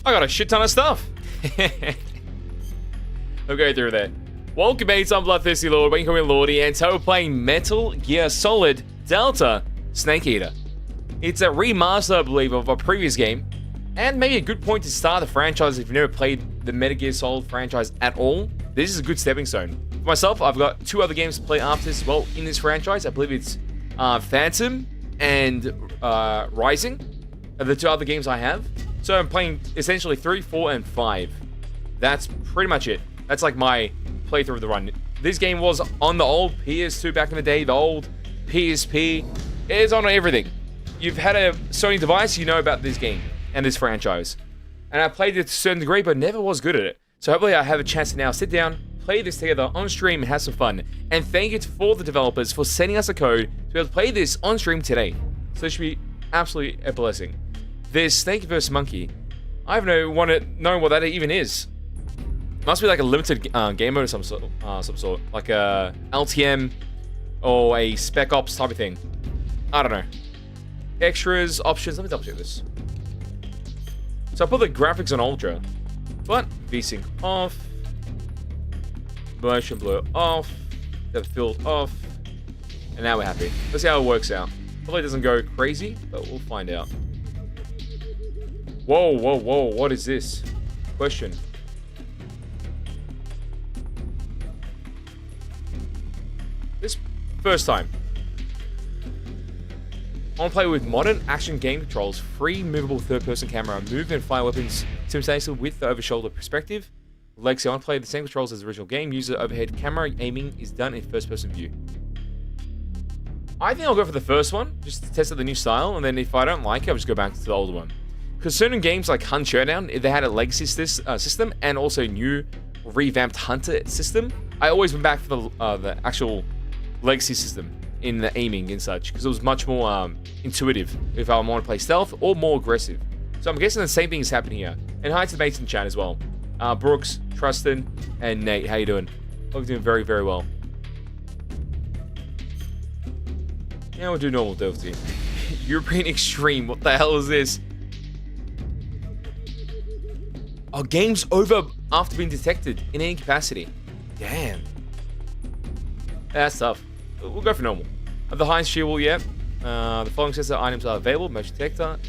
I got a shit ton of stuff. We'll go through that. Welcome mates, I'm BloodThirstyLord, we can call me Lordy, and so we're playing Metal Gear Solid Delta Snake Eater. It's a remaster, I believe, of a previous game, and maybe a good point to start the franchise if you've never played the Metal Gear Solid franchise at all. This is a good stepping stone. For myself, I've got 2 other games to play after this as well in this franchise. I believe it's Phantom and Rising are the 2 other games I have. So I'm playing essentially 3, 4, and 5. That's pretty much it. That's like my playthrough of the run. This game was on the old PS2 back in the day, the old PSP. It's on everything. You've had a Sony device, you know about this game and this franchise. And I played it to a certain degree, but never was good at it. So hopefully I have a chance to now sit down, play this together on stream, and have some fun. And thank you for the developers for sending us a code to be able to play this on stream today. So this should be absolutely a blessing. There's Snake vs. Monkey. I've never known what that even is. Must be like a limited game mode of some sort. Like a LTM or a Spec Ops type of thing. I don't know. Extras, options, let me double check this. So I put the graphics on Ultra. But VSync off. Motion blur off. Depth field off. And now we're happy. Let's see how it works out. Probably doesn't go crazy, but we'll find out. Whoa, whoa, whoa, what is this? Question. This first time. I want to play with modern action game controls, free movable third-person camera, move and fire weapons simultaneously with the over-shoulder perspective. Legacy, I want to play the same controls as the original game. User overhead camera aiming is done in first-person view. I think I'll go for the first one, just to test out the new style, and then if I don't like it, I'll just go back to the older one. Because certain games like Hunt Showdown, they had a legacy system and also new revamped Hunter system. I always went back for the actual legacy system in the aiming and such, because it was much more intuitive if I want to play stealth or more aggressive. So I'm guessing the same thing is happening here. And hi to the mates in chat as well. Brooks, Trustin, and Nate, how you doing? Hope you're doing very, very well. Yeah, we'll do normal difficulty. European Extreme, what the hell is this? Oh, game's over after being detected in any capacity. Damn. That's tough. We'll go for normal. The highest shield, yeah. The following sensor items are available: motion detector,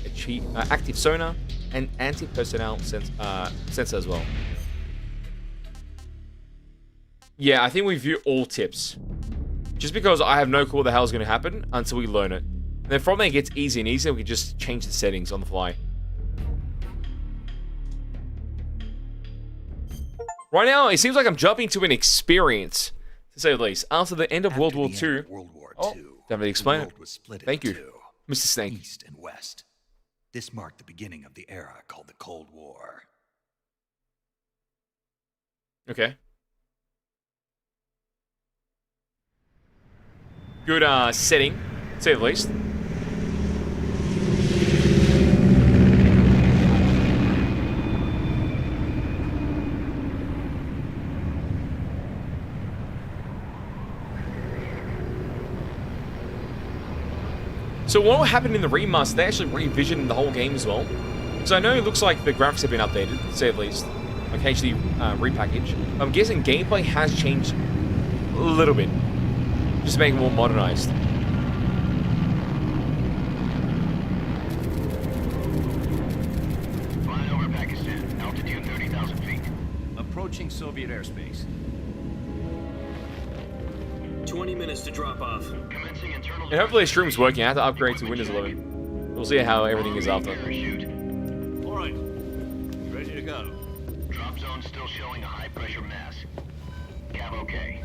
active sonar, and anti-personnel sensor as well. Yeah, I think we view all tips. Just because I have no clue what the hell is going to happen until we learn it. And then from there it gets easier and easier, we can just change the settings on the fly. Right now, it seems like I'm jumping to an experience, to say the least. After the end of World War II, don't really explain it. Thank you, Mr. Snake. East and West. This marked the beginning of the era called the Cold War. Okay. Good setting, to say the least. So what happened in the remaster, they actually revisioned the whole game as well. So I know it looks like the graphics have been updated, to say the least. Like HD repackaged. I'm guessing gameplay has changed a little bit. Just to make it more modernized. Flying over Pakistan, altitude 30,000 feet. Approaching Soviet airspace. 20 minutes to drop off. Commencing internal. And hopefully the stream's working. I have to upgrade to Windows 11. We'll see how everything is after. All right, ready to go. Drop zone still showing a high pressure mass. Cav okay.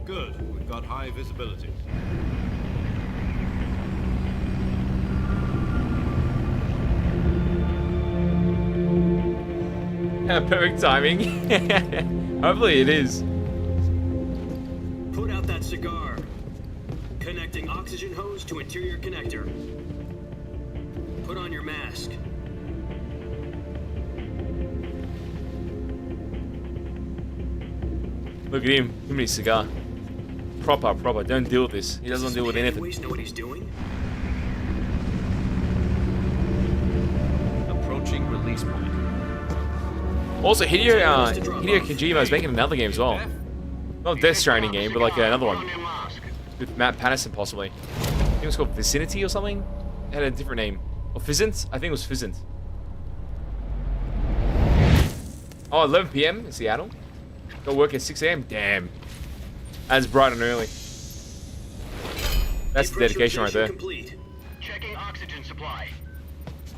Good, we've got high visibility. Perfect timing. Hopefully it is. Put out that cigar. Connecting oxygen hose to interior connector. Put on your mask. Look at him. Give me a cigar. Proper. Don't deal with this. He doesn't deal with anything. Know what he's doing? Approaching release point. Also, Hideo Kojima is making another game as well. Not a Death Stranding game, but like another one. With Matt Patterson, possibly. I think it was called Vicinity or something? It had a different name. Or Fizzant? I think it was Fizzant. Oh, 11 PM in Seattle? Got work at 6 AM? Damn. That's bright and early. That's the dedication right there. Complete. Checking oxygen supply.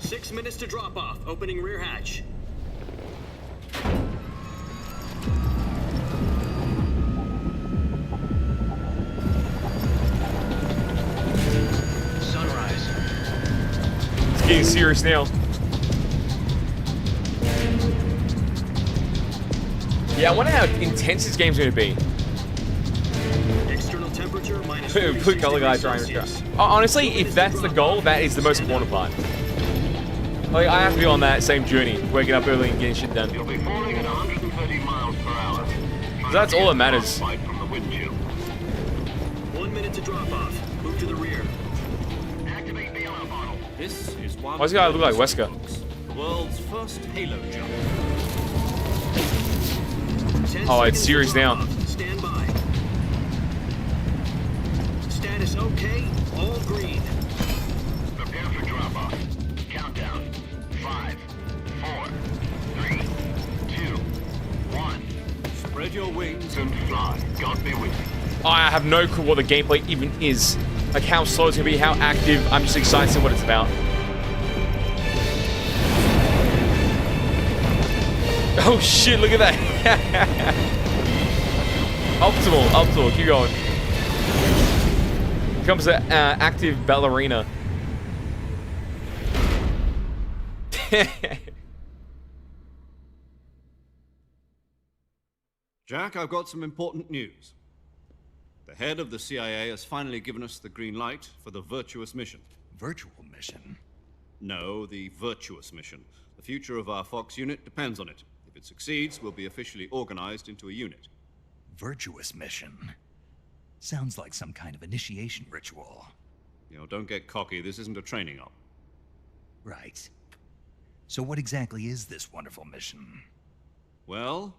6 minutes to drop off. Opening rear hatch. Sunrise. It's getting serious now. Yeah, I wonder how intense this game's gonna be. External temperature minus Blue color guy trying to honestly, if that's the goal, that is the most important part. Like, I have to be on that same journey, waking up early and getting shit done. You'll be falling at 130 miles per hour. That's all that matters. From the wind chill. 1 minute to drop off. Move to the rear. Activate the alarm bottle. This is one. Why does the guy look like Wesker? The world's first Halo jump. 10 Oh, it's seconds to serious drop now. off. Stand by. Status okay. All green. Prepare for drop off. Countdown. 5, 4, 3, 2, 1. Spread your wings And fly. God be with you. I have no clue what the gameplay even is. Like how slow it's gonna be, how active. I'm just excited to see what it's about. Oh shit, look at that. Optimal, keep going. Here comes the active ballerina. Jack, I've got some important news. The head of the CIA has finally given us the green light for the virtuous mission. Virtual mission? No, the virtuous mission. The future of our Fox unit depends on it. If it succeeds, we'll be officially organized into a unit. Virtuous mission? Sounds like some kind of initiation ritual. You know, don't get cocky. This isn't a training op. Right. So what exactly is this wonderful mission? Well,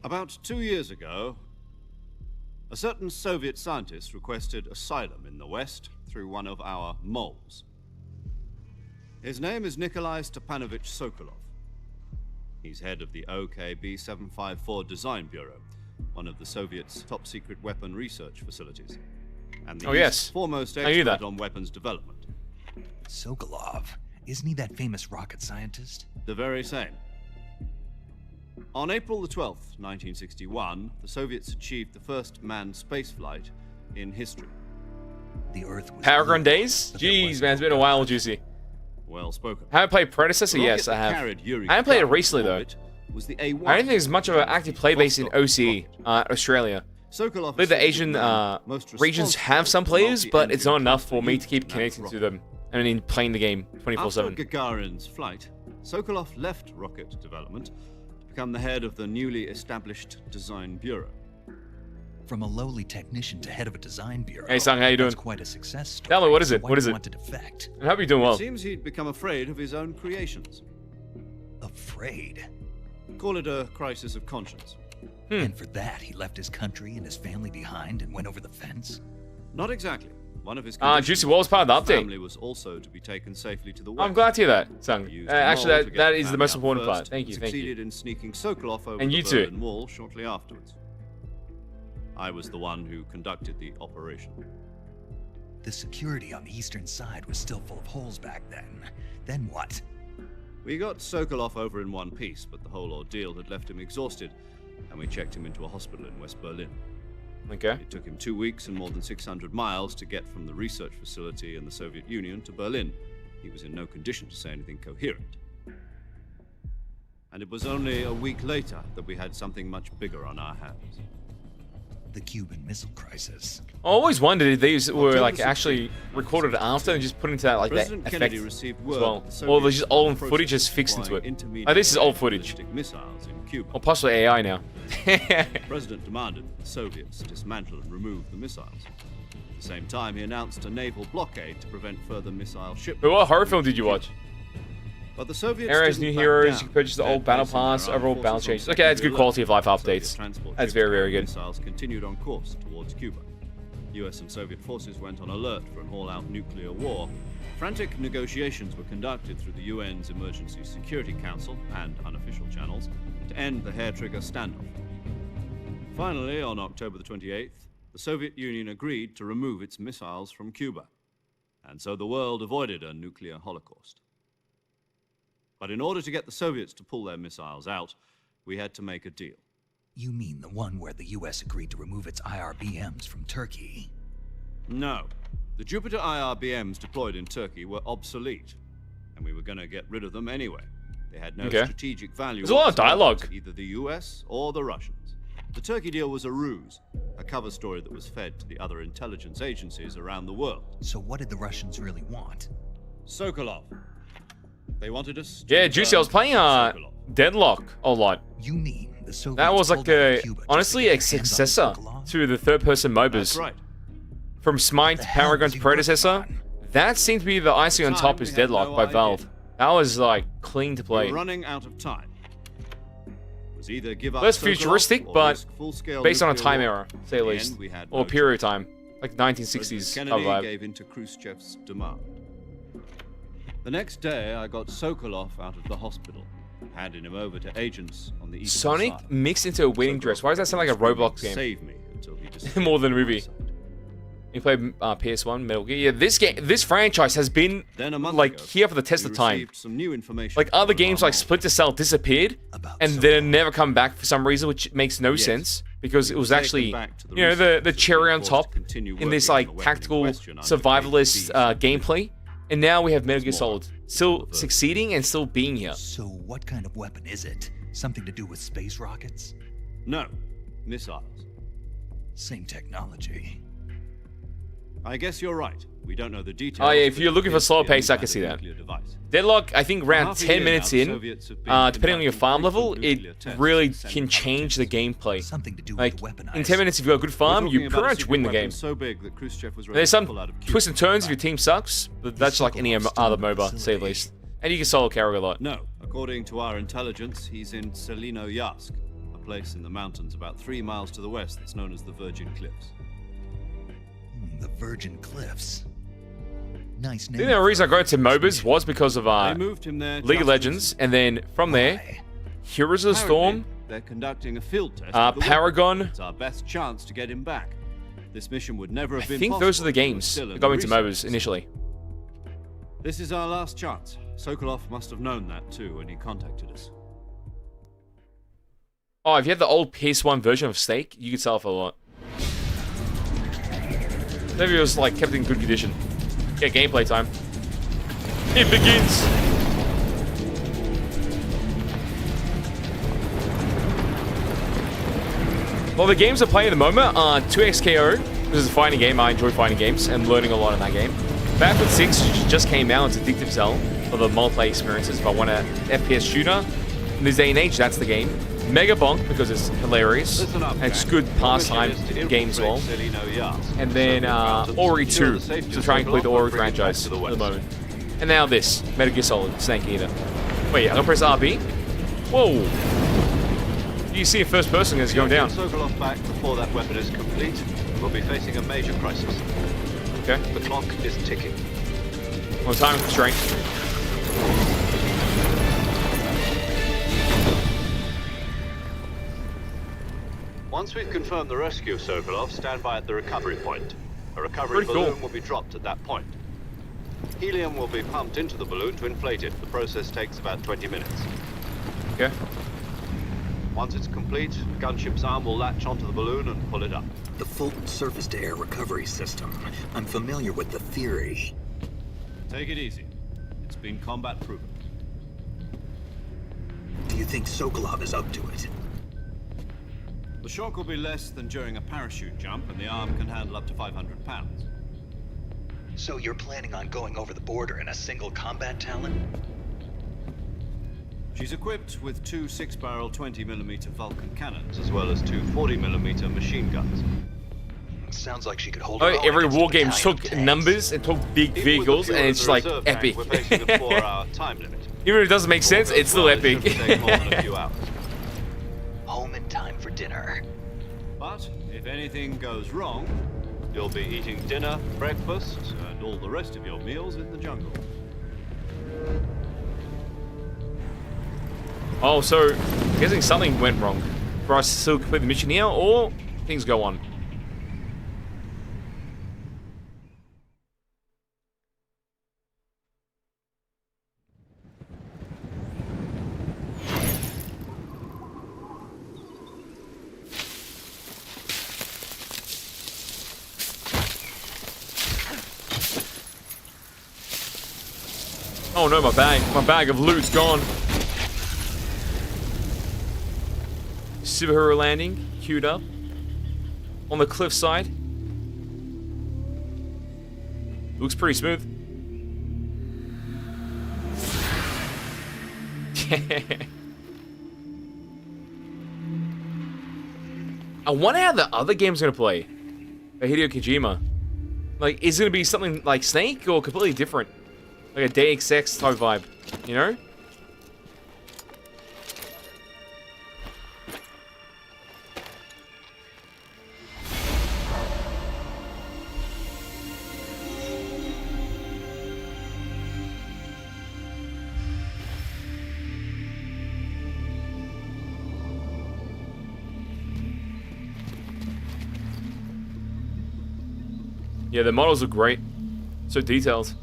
about 2 years ago, a certain Soviet scientist requested asylum in the West through one of our moles. His name is Nikolai Stepanovich Sokolov. He's head of the OKB-754 Design Bureau, one of the Soviets' top-secret weapon research facilities, and the East's foremost expert on weapons development. Sokolov? Isn't he that famous rocket scientist? The very same. On April the 12th, 1961, the Soviets achieved the first manned spaceflight in history. The Earth was Power Run Days? Jeez, man, it's been a while, Juicy. Well spoken. Haven't played Predecessor? Yes, I have. I haven't played it recently, though. Was the I don't think there's much of an active play base in OCE, Australia. I believe the Asian regions have some players, but it's not enough for me to keep connecting to them. I mean, playing the game 24/7. After Gagarin's flight, Sokolov left rocket development to become the head of the newly established Design Bureau. From a lowly technician to head of a design bureau. Hey, Sung, how you doing? That's quite a success story. Tell me, what is So it? why What do is you it? want to defect? I hope you're doing well. It seems he'd become afraid of his own creations. Afraid? Call it a crisis of conscience. And for that, he left his country and his family behind and went over the fence? Not exactly. One of his Juicy, what was part of the update? family was also to be taken safely to the west. I'm glad to hear that, Sung. Used Actually, Mole to get that is the most out important first, part. Thank you, thank you. Succeeded in sneaking Sokolov over And the you too. Berlin Wall shortly afterwards. I was the one who conducted the operation. The security on the eastern side was still full of holes back then. Then what? We got Sokolov over in one piece, but the whole ordeal had left him exhausted, and we checked him into a hospital in West Berlin. Okay. It took him 2 weeks and more than 600 miles to get from the research facility in the Soviet Union to Berlin. He was in no condition to say anything coherent. And it was only a week later that we had something much bigger on our hands. The Cuban Missile Crisis. I always wondered if these were like actually recorded after and just put into that like that President effect Kennedy as received word well, that the or there's Soviets just old were footage just processing fixed into it. intermediate Oh, this is old footage, ballistic missiles in Cuba. or possibly AI now. The President demanded that the Soviets dismantle and remove the missiles. At the same time, he announced a naval blockade to prevent further missile shipments. But what horror film did you watch? But the Soviets Areas, didn't new back heroes, down. you can purchase the Their old battle base and their pass, armed overall forces battle on changes. Okay, that's good secondary quality of life Soviet updates. transport That's ships very, very carrying good. Missiles continued on course towards Cuba. US and Soviet forces went on alert for an all-out nuclear war. Frantic negotiations were conducted through the UN's Emergency Security Council and unofficial channels to end the hair-trigger standoff. Finally, on October the 28th, the Soviet Union agreed to remove its missiles from Cuba, and so the world avoided a nuclear holocaust. But in order to get the Soviets to pull their missiles out, we had to make a deal. You mean the one where the US agreed to remove its IRBMs from Turkey? No. The Jupiter IRBMs deployed in Turkey were obsolete, and we were going to get rid of them anyway. They had no strategic value. There's a lot of dialogue. To either the US or the Russians. The Turkey deal was a ruse, a cover story that was fed to the other intelligence agencies around the world. So what did the Russians really want? Sokolov. They wanted us to Yeah, Juicy, I was playing Sokolov. Deadlock a lot. You mean the Soviets That was like pulled out a, of Cuba just honestly, to a get their hands on successor Sokolov? to the third-person MOBAs. That's right. From Smite, What the hell Paragon's was he working predecessor, on? that seemed to be the icing on top is we had Deadlock no by idea. Valve. That was like clean to We play. were running out of time. It was either give up Less Sokolov futuristic, or but risk full-scale based on a nuclear time war. era, to say In the the least. end, we had Or no period of choice. time. Like President 1960s Kennedy vibe. gave in to Khrushchev's demand. The next day, I got Sokolov out of the hospital, handing him over to agents on the east Sonic side. mixed into a wedding dress. Why does that sound like a Roblox game? Save me until he disappeared More than a from movie. my sight. You played PS1, Metal Gear. Yeah, this franchise has been Then a month like ago, here for the test we of time. received some new information Like from other one of games our like mods. Splinter Cell disappeared About and Sokolov. then never come back for some reason, which makes no Yes. sense because We it were was taken actually, back to the you know, the research cherry on forced top to continue in this working like on the weapon in tactical question under survivalist KGB gameplay. And now we have Metal Gear more Solid still of a- succeeding and still being here. So what kind of weapon is it? Something to do with space rockets? No, missiles. Same technology. I guess you're right. We don't know the details. Oh yeah, if but you're it looking for appears to slower be a new pace, I kind can of see that. nuclear device. Deadlock, I think around half a 10 year minutes now, the in, Soviets have been depending on your conducting farm level, frequent it nuclear tests really and sending can change the packages. gameplay. Something to do with Like, the weapon in 10 minutes, if you've got a good farm, We're you talking about pretty a much secret win the weapon game. so big that Khrushchev was ready There's to some pull out of Cuba. twists and turns if your team sucks, but that's like any other MOBA, to say the least. And you can solo carry a lot. No, according to our intelligence, he's in Selino-Yarsk, a place in the mountains about 3 miles to the west that's known as the Virgin Cliffs. The Virgin Cliffs. Nice I name. think the reason I got into for a MOBAs was because of They moved him there League of just Legends, and then from there, Why? Heroes of the Apparently, Storm, they're conducting a field test. of the weapon. Paragon. It's our best chance to get him back. This mission would never I have been think possible those are the if he was games still that in go the into research MOBAs initially. This is our last chance. Sokolov must have known that too when he contacted us. Oh, if you had the old PS1 version of Steak, you could sell it for a lot. Maybe it was like kept in good condition. Yeah, gameplay time. It begins! Well, the games I play at the moment are 2XKO. This is a fighting game. I enjoy fighting games and learning a lot in that game. Battlefield 6 just came out. It's addictive as hell for the multiplayer experiences. If I want an FPS shooter in this day and age, that's the game. Mega Bonk because it's hilarious Listen up, and it's gang. good Your pastime mission is to game as well. infiltrate Selino-Yarsk. And then Soviet mountains, Ori secure 2 the safety to of try and complete the Sokolov Ori and bring it back franchise to the at the west. moment. And now this, Metal Gear Solid, Snake Eater. Wait, I'm gonna press RB? Whoa! You see a first person as it's going down. Get Sokolov back before that weapon is complete. We'll be facing a major crisis. Okay. The clock is ticking. Well, time constraint. Once we've confirmed the rescue of Sokolov, stand by at the recovery point. A recovery Pretty cool. balloon will be dropped at that point. Helium will be pumped into the balloon to inflate it. The process takes about 20 minutes. Okay. Once it's complete, the gunship's arm will latch onto the balloon and pull it up. The Fulton surface-to-air recovery system. I'm familiar with the theory. Take it easy. It's been combat proven. Do you think Sokolov is up to it? The shock will be less than during a parachute jump, and the arm can handle up to 500 pounds. So you're planning on going over the border in a single combat Talon? She's equipped with 2 6-barrel 20mm Vulcan cannons, as well as 2 40mm machine guns. Sounds like she could hold Oh, her own every against a war game battalion took of tanks. numbers and took big Even with vehicles, the and fuel it's as just a like reserve tank, epic. We're facing a 4-hour time limit. Even if it doesn't make sense, it's still Well, it epic. shouldn't take more than a few hours. Home in time for dinner. But if anything goes wrong, you'll be eating dinner, breakfast, and all the rest of your meals in the jungle. Oh, so I'm guessing something went wrong for us to still complete the mission here, or things go on. Oh no, my bag of loot's gone. Superhero landing, queued up. On the cliffside. Looks pretty smooth. I wonder how the other game's gonna play. Hideo Kojima. Like, is it gonna be something like Snake or completely different? Like a Deus Ex type vibe, you know? Yeah, the models are great. So detailed.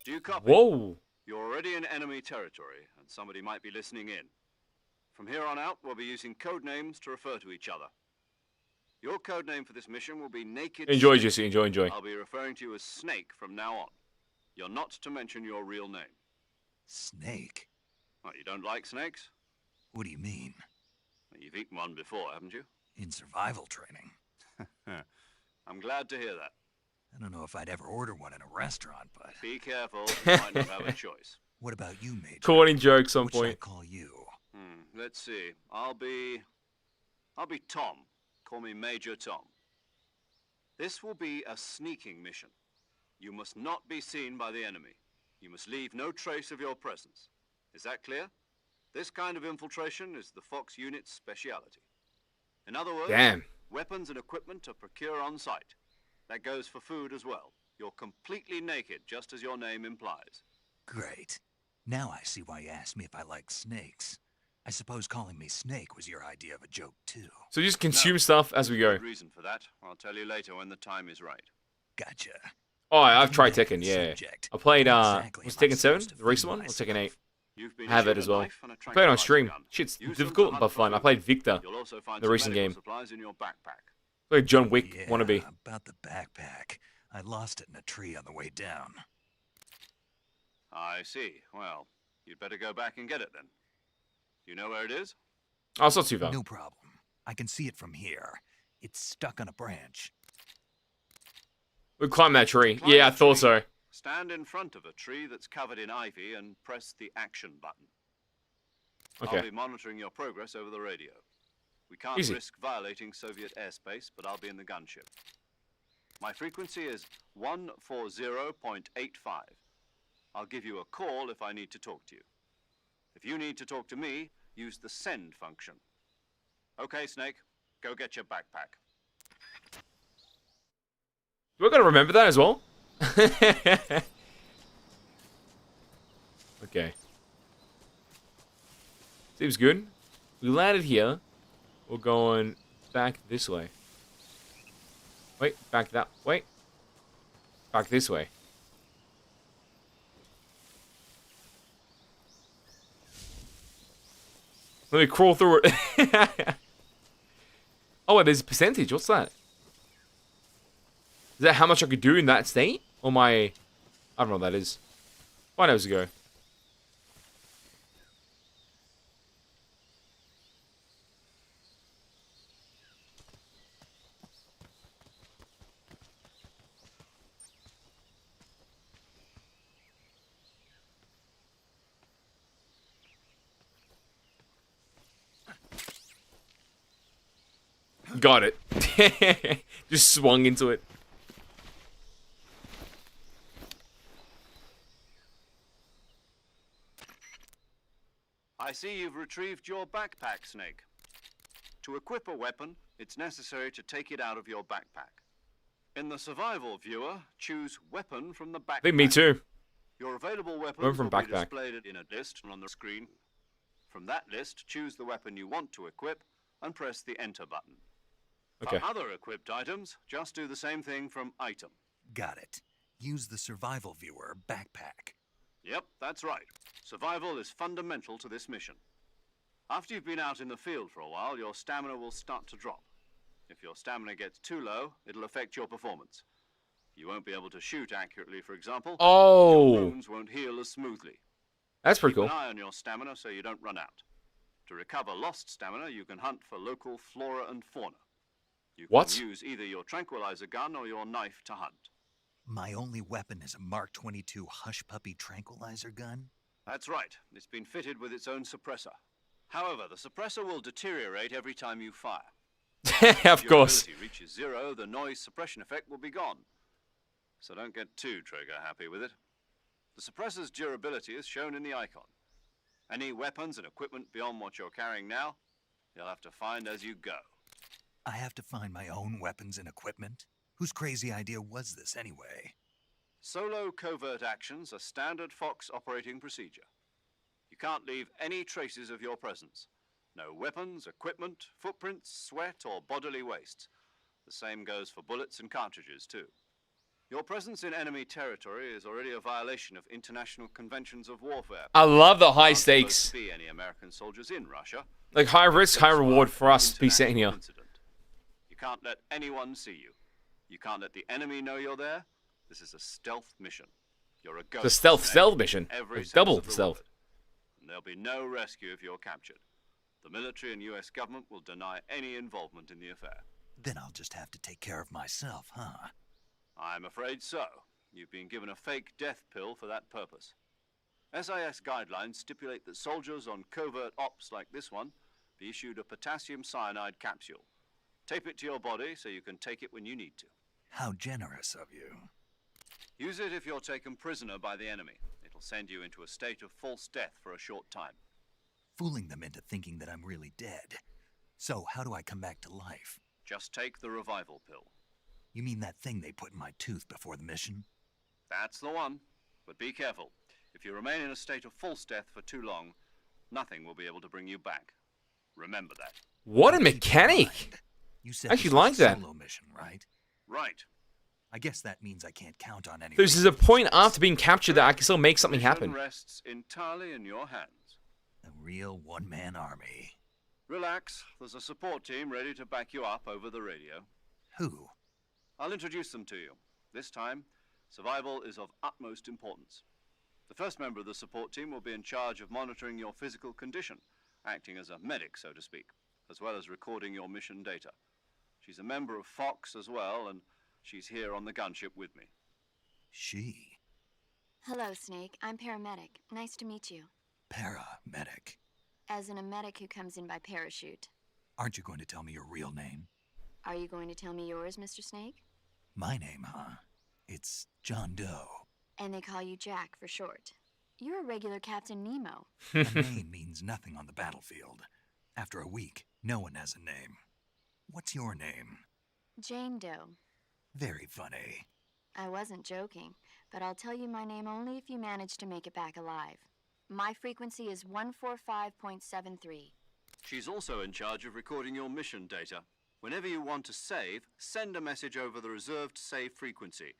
Do you copy? Whoa! You're already in enemy territory, and somebody might be listening in. From here on out, we'll be using code names to refer to each other. Your code name for this mission will be Naked Enjoy, Snake. Jesse, enjoy. I'll be referring to you as Snake from now on. You're not to mention your real name. Snake? What, you don't like snakes? What do you mean? Well, you've eaten one before, haven't you? In survival training? I'm glad to hear that. I don't know if I'd ever order one in a restaurant, but... Be careful, you might not have a choice. What about you, Major? Caught in joke some What should I point. call you? Let's see. I'll be Tom. Call me Major Tom. This will be a sneaking mission. You must not be seen by the enemy. You must leave no trace of your presence. Is that clear? This kind of infiltration is the Fox unit's speciality. In other words, Damn. weapons and equipment are procured on site. That goes for food as well. You're completely naked, just as your name implies. Great. Now I see why you asked me if I like snakes. I suppose calling me Snake was your idea of a joke, too. So just consume No, stuff as we go. Good reason for that. I'll tell you later when the time is right. Gotcha. Oh, I've tried Back to Tekken, the yeah. subject. I played, Exactly was am I Tekken 7? supposed to The recent feel one? Or Tekken 8? You've been Have it issued as a well. knife and a I played it on tranquilizer stream. gun. Shit's Use them difficult to but hunt fun. I food. played Victor. You'll also find the some recent medical game. supplies in your backpack. Like John Wick Yeah, wannabe. about the backpack. I lost it in a tree on the way down. I see. Well, you'd better go back and get it then. You know where it is? Oh, it's not too bad. No problem. I can see it from here. It's stuck on a branch. We climbed that tree. Climb Yeah, I the thought tree, so. Stand in front of a tree that's covered in ivy and press the action button. Okay. I'll be monitoring your progress over the radio. We can't Easy. risk violating Soviet airspace, but I'll be in the gunship. My frequency is 140.85. I'll give you a call if I need to talk to you. If you need to talk to me, use the send function. Okay, Snake, go get your backpack. We're gonna remember that as well. Okay. Seems good. We landed here. We're going back this way. Wait, back that way. Back this way. Let me crawl through it. Oh, and there's a percentage. What's that? Is that how much I could do in that state? Or my... I don't know what that is. 5 hours ago. got it. Just swung into it. I see you've retrieved your backpack, Snake. To equip a weapon, it's necessary to take it out of your backpack. In the survival viewer, choose weapon from the backpack. I think me too. Your available weapons From will be backpack. displayed in a list on the screen. From that list, choose the weapon you want to equip and press the enter button. Okay. For other equipped items, just do the same thing from item. Got it. Use the survival viewer backpack. Yep, that's right. Survival is fundamental to this mission. After you've been out in the field for a while, your stamina will start to drop. If your stamina gets too low, it'll affect your performance. You won't be able to shoot accurately, for example. Oh. Your wounds won't heal as smoothly. That's pretty Keep cool. an eye on your stamina so you don't run out. To recover lost stamina, you can hunt for local flora and fauna. You can What? use either your tranquilizer gun or your knife to hunt. My only weapon is a Mark 22 Hush Puppy tranquilizer gun? That's right. It's been fitted with its own suppressor. However, the suppressor will deteriorate every time you fire. Of If course. your ability reaches 0, the noise suppression effect will be gone. So don't get too trigger happy with it. The suppressor's durability is shown in the icon. Any weapons and equipment beyond what you're carrying now, you'll have to find as you go. I have to find my own weapons and equipment? Whose crazy idea was this anyway? Solo covert actions are standard Fox operating procedure. You can't leave any traces of your presence. No weapons, equipment, footprints, sweat, or bodily waste. The same goes for bullets and cartridges, too. Your presence in enemy territory is already a violation of international conventions of warfare. I love the high Aren't supposed stakes. to be any American soldiers in Russia. Like high risk, high reward for us to be International sitting here. incident. You can't let anyone see you. You can't let the enemy know you're there. This is a stealth mission. You're a ghost. The stealth Snake, mission. every Like sense double of the stealth. word. And there'll be no rescue if you're captured. The military and US government will deny any involvement in the affair. Then I'll just have to take care of myself, huh? I'm afraid so. You've been given a fake death pill for that purpose. SIS guidelines stipulate that soldiers on covert ops like this one be issued a potassium cyanide capsule. Tape it to your body so you can take it when you need to. How generous of you. Use it if you're taken prisoner by the enemy. It'll send you into a state of false death for a short time. Fooling them into thinking that I'm really dead. So, how do I come back to life? Just take the revival pill. You mean that thing they put in my tooth before the mission? That's the one. But be careful. If you remain in a state of false death for too long, nothing will be able to bring you back. Remember that. What a Keep in mechanic! mind, You said I actually this was like a that. solo mission, right? Right. I guess that means I can't count on anyone. There's a point after being captured that I can still make something Mission happen. rests entirely in your hands. A real one-man army. Relax. There's a support team ready to back you up over the radio. Who? I'll introduce them to you. This time, survival is of utmost importance. The first member of the support team will be in charge of monitoring your physical condition, acting as a medic, so to speak, as well as recording your mission data. She's a member of Fox as well, and she's here on the gunship with me. She. Hello, Snake. I'm paramedic. Nice to meet you. Paramedic. As in a medic who comes in by parachute. Aren't you going to tell me your real name? Are you going to tell me yours, Mr. Snake? My name, huh? It's John Doe. And they call you Jack for short. You're a regular Captain Nemo. A name means nothing on the battlefield. After a week, no one has a name. What's your name? Jane Doe. Very funny. I wasn't joking, but I'll tell you my name only if you manage to make it back alive. My frequency is 145.73. She's also in charge of recording your mission data. Whenever you want to save, send a message over the reserved save frequency.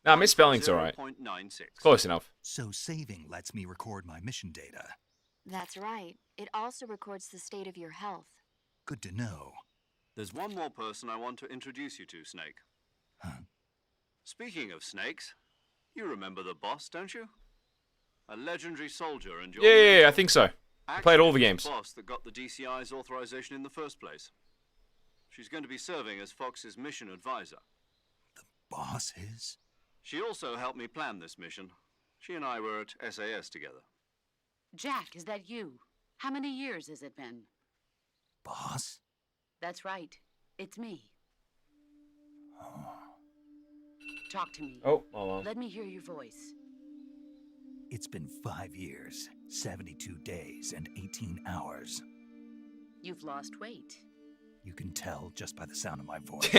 Nah, misspelling's alright. 0.96. Close enough. So saving lets me record my mission data. That's right. It also records the state of your health. Good to know. There's one more person I want to introduce you to, Snake. Huh? Speaking of snakes, you remember the boss, don't you? A legendary soldier and your Yeah, I think so. I played all the Actually, games. it's the boss that got the DCI's authorization in the first place. She's going to be serving as Fox's mission advisor. Boss is? She also helped me plan this mission. She and I were at SAS together. Jack, is that you? How many years has it been? Boss? That's right. It's me. Talk to me. Oh, hold on. Let me hear your voice. It's been 5 years, 72 days, and 18 hours. You've lost weight. You can tell just by the sound of my voice.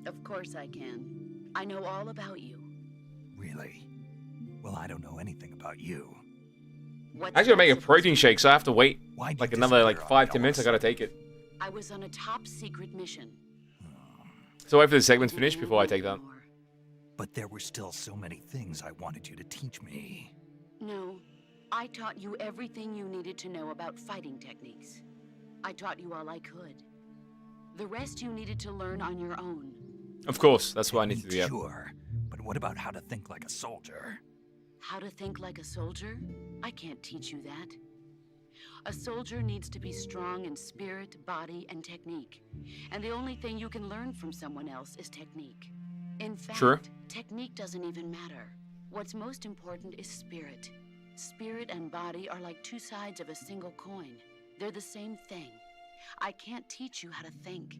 Of course I can. I know all about you. Really? Well, I don't know anything about you. What's Actually, I'm that making a protein supposed to shake, so I have to wait Why'd you like another like disappear on 5-10 me minutes. I all of gotta a take it. be? I was on a top secret mission. So wait for the segment to finish before I take that. But there were still so many things I wanted you to teach me. No, I taught you everything you needed to know about fighting techniques. I taught you all I could. The rest you needed to learn on your own. Of course, that's what I need to do. Yeah. Sure, but what about how to think like a soldier? How to think like a soldier? I can't teach you that. A soldier needs to be strong in spirit, body, and technique. And the only thing you can learn from someone else is technique. In fact, Sure. technique doesn't even matter. What's most important is spirit. Spirit and body are like two sides of a single coin. They're the same thing. I can't teach you how to think.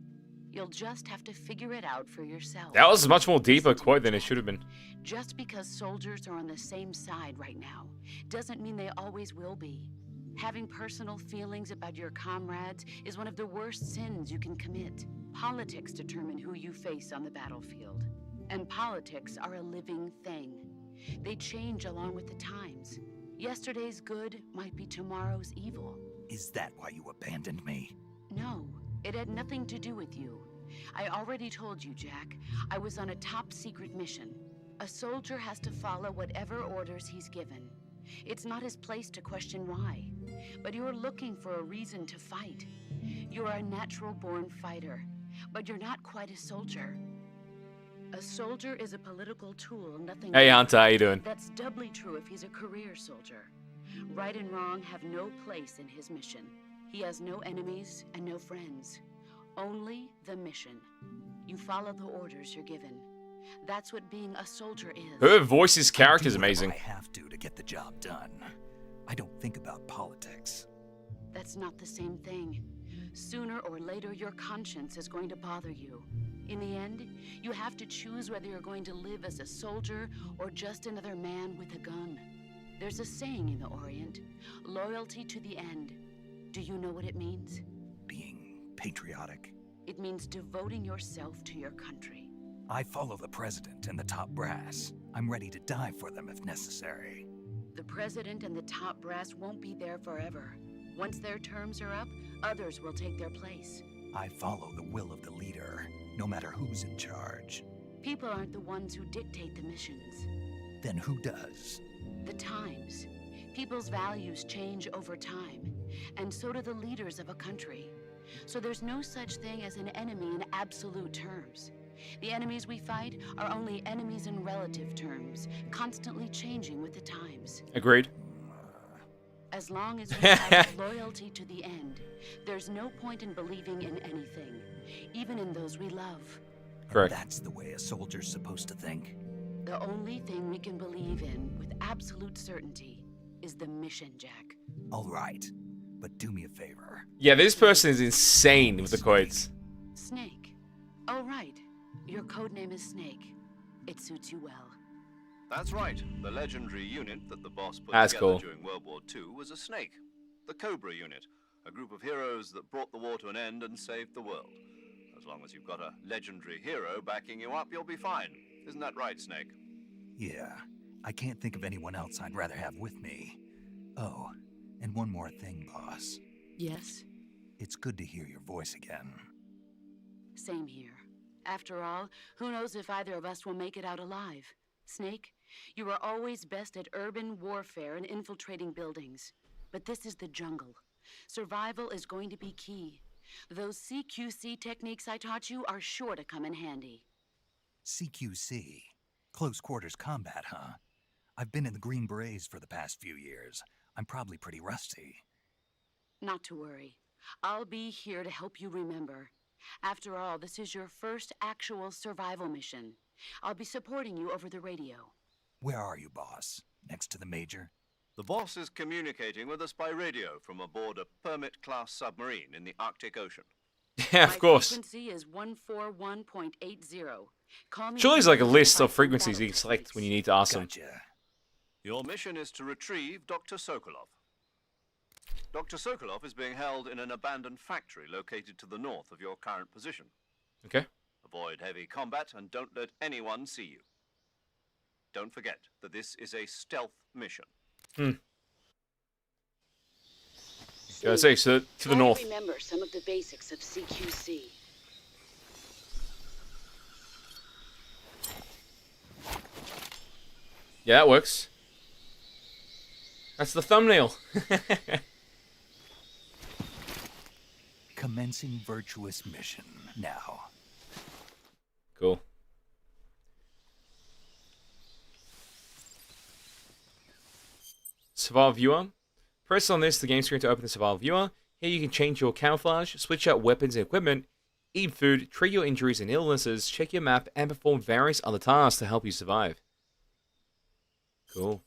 You'll just have to figure it out for yourself. That was a much more deeper quote than it should have been. Just because soldiers are on the same side right now doesn't mean they always will be. Having personal feelings about your comrades is one of the worst sins you can commit. Politics determine who you face on the battlefield. And politics are a living thing. They change along with the times. Yesterday's good might be tomorrow's evil. Is that why you abandoned me? No, it had nothing to do with you. I already told you, Jack. I was on a top secret mission. A soldier has to follow whatever orders he's given. It's not his place to question why. But you're looking for a reason to fight. You're a natural-born fighter, but you're not quite a soldier. A soldier is a political tool, nothing Hey more. Hunter, how you doing? That's doubly true if he's a career soldier. Right and wrong have no place in his mission. He has no enemies and no friends. Only the mission. You follow the orders you're given. That's what being a soldier is. Her voice's character is I do whatever amazing. I have to get the job done. I don't think about politics. That's not the same thing. Sooner or later, your conscience is going to bother you. In the end, you have to choose whether you're going to live as a soldier or just another man with a gun. There's a saying in the Orient, loyalty to the end. Do you know what it means? Being patriotic. It means devoting yourself to your country. I follow the president and the top brass. I'm ready to die for them if necessary. The president and the top brass won't be there forever. Once their terms are up, others will take their place. I follow the will of the leader, no matter who's in charge. People aren't the ones who dictate the missions. Then who does? The times. People's values change over time, and so do the leaders of a country. So there's no such thing as an enemy in absolute terms. The enemies we fight are only enemies in relative terms, constantly changing with the times. Agreed. As long as we have loyalty to the end, there's no point in believing in anything, even in those we love. Correct. That's the way a soldier's supposed to think. The only thing we can believe in with absolute certainty is the mission, Jack. All right, but do me a favor. Yeah, this person is insane with the quotes. Snake. Oh, right. Your codename is Snake. It suits you well. That's right. The legendary unit that the boss put That's together cool. during World War II was a snake. The Cobra unit, a group of heroes that brought the war to an end and saved the world. As long as you've got a legendary hero backing you up, you'll be fine. Isn't that right, Snake? Yeah, I can't think of anyone else I'd rather have with me. Oh, and one more thing, boss. Yes? It's good to hear your voice again. Same here. After all, who knows if either of us will make it out alive? Snake, you are always best at urban warfare and infiltrating buildings. But this is the jungle. Survival is going to be key. Those CQC techniques I taught you are sure to come in handy. CQC? Close quarters combat, huh? I've been in the Green Berets for the past few years. I'm probably pretty rusty. Not to worry. I'll be here to help you remember. After all, this is your first actual survival mission. I'll be supporting you over the radio. Where are you, boss? Next to the Major? The boss is communicating with us by radio from aboard a Permit-class submarine in the Arctic Ocean. Yeah, of course. Frequency is 141.80. Call me Surely there's when like a you list find of some frequencies you can battle select when you techniques. need to ask them. Gotcha. Your mission is to retrieve Dr. Sokolov. Dr. Sokolov is being held in an abandoned factory located to the north of your current position. Okay. Avoid heavy combat and don't let anyone see you. Don't forget that this is a stealth mission. Gotta say, so to the Try north. remember some of the basics of CQC. Yeah, that works. That's the thumbnail. Commencing virtuous mission now. Cool. Survival viewer. Press on this, the game screen, to open the survival viewer. Here you can change your camouflage, switch out weapons and equipment, eat food, treat your injuries and illnesses, check your map, and perform various other tasks to help you survive. Cool.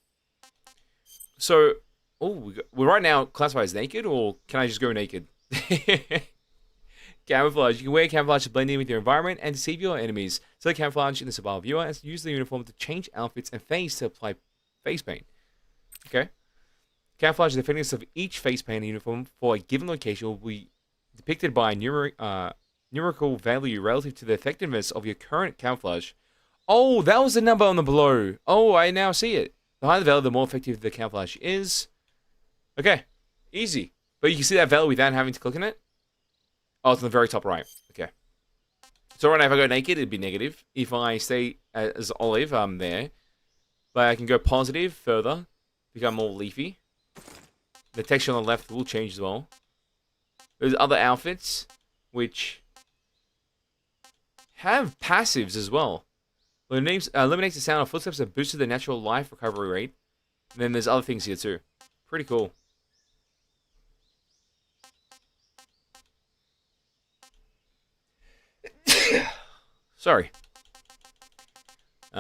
So, we're right now classified as naked, or can I just go naked? Camouflage. You can wear camouflage to blend in with your environment and deceive your enemies. Select camouflage in the survival viewer and use the uniform to change outfits and face to apply face paint. Okay. Camouflage, the effectiveness of each face paint uniform for a given location will be depicted by a numerical value relative to the effectiveness of your current camouflage. Oh, that was the number on the below. Oh, I now see it. The higher the value, the more effective the camouflage is. Okay. Easy. But you can see that value without having to click on it. Oh, it's on the very top right. Okay. So right now, if I go naked, it'd be negative. If I stay as olive, I'm there. But I can go positive further. Become more leafy. The texture on the left will change as well. There's other outfits, which have passives as well. Eliminates the sound of footsteps and boosted the natural life recovery rate. And then there's other things here too. Pretty cool. Sorry. We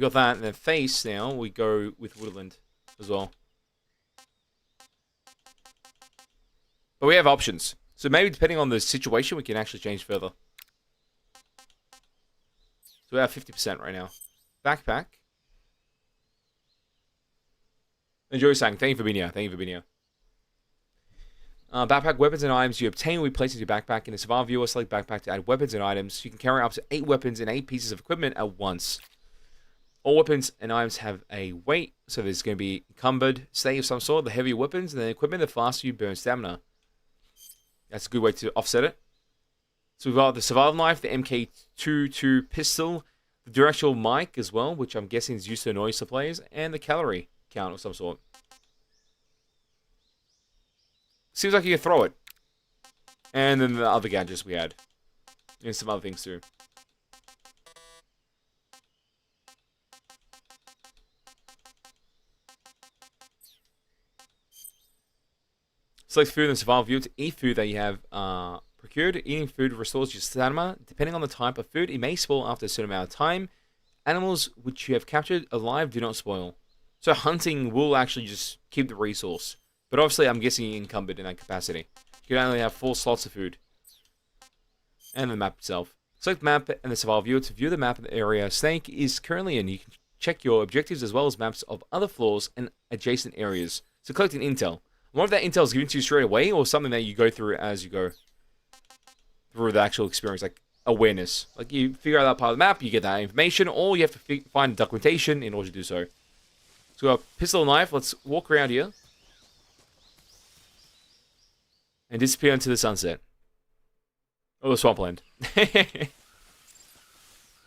got that. And then face now, we go with woodland as well. But we have options. So maybe depending on the situation, we can actually change further. So we have 50% right now. Backpack. Enjoy saying, thank you for being here. Thank you for being here. Backpack, weapons and items you obtain will be placed into your backpack. In the survival viewer, select backpack to add weapons and items. You can carry up to 8 weapons and 8 pieces of equipment at once. All weapons and items have a weight, so there's going to be encumbered state of some sort. The heavier weapons and the equipment, the faster you burn stamina. That's a good way to offset it. So we've got the survival knife, the MK22 pistol, the directional mic as well, which I'm guessing is used to annoy some players, and the calorie count of some sort. Seems like you can throw it. And then the other gadgets we had. And some other things too. Select food in the survival view to eat food that you have procured. Eating food restores your stamina. Depending on the type of food, it may spoil after a certain amount of time. Animals which you have captured alive do not spoil. So hunting will actually just keep the resource. But obviously, I'm guessing you're encumbered in that capacity. You can only have 4 slots of food. And the map itself. Select map and the survival viewer to view the map of the area Snake is currently in. You can check your objectives as well as maps of other floors and adjacent areas. So collecting intel. I wonder if that intel is given to you straight away or something that you go through as you go through the actual experience, like awareness. Like you figure out that part of the map, you get that information, or you have to find documentation in order to do so. So we got pistol and knife. Let's walk around here. And disappear into the sunset. Oh, the swampland.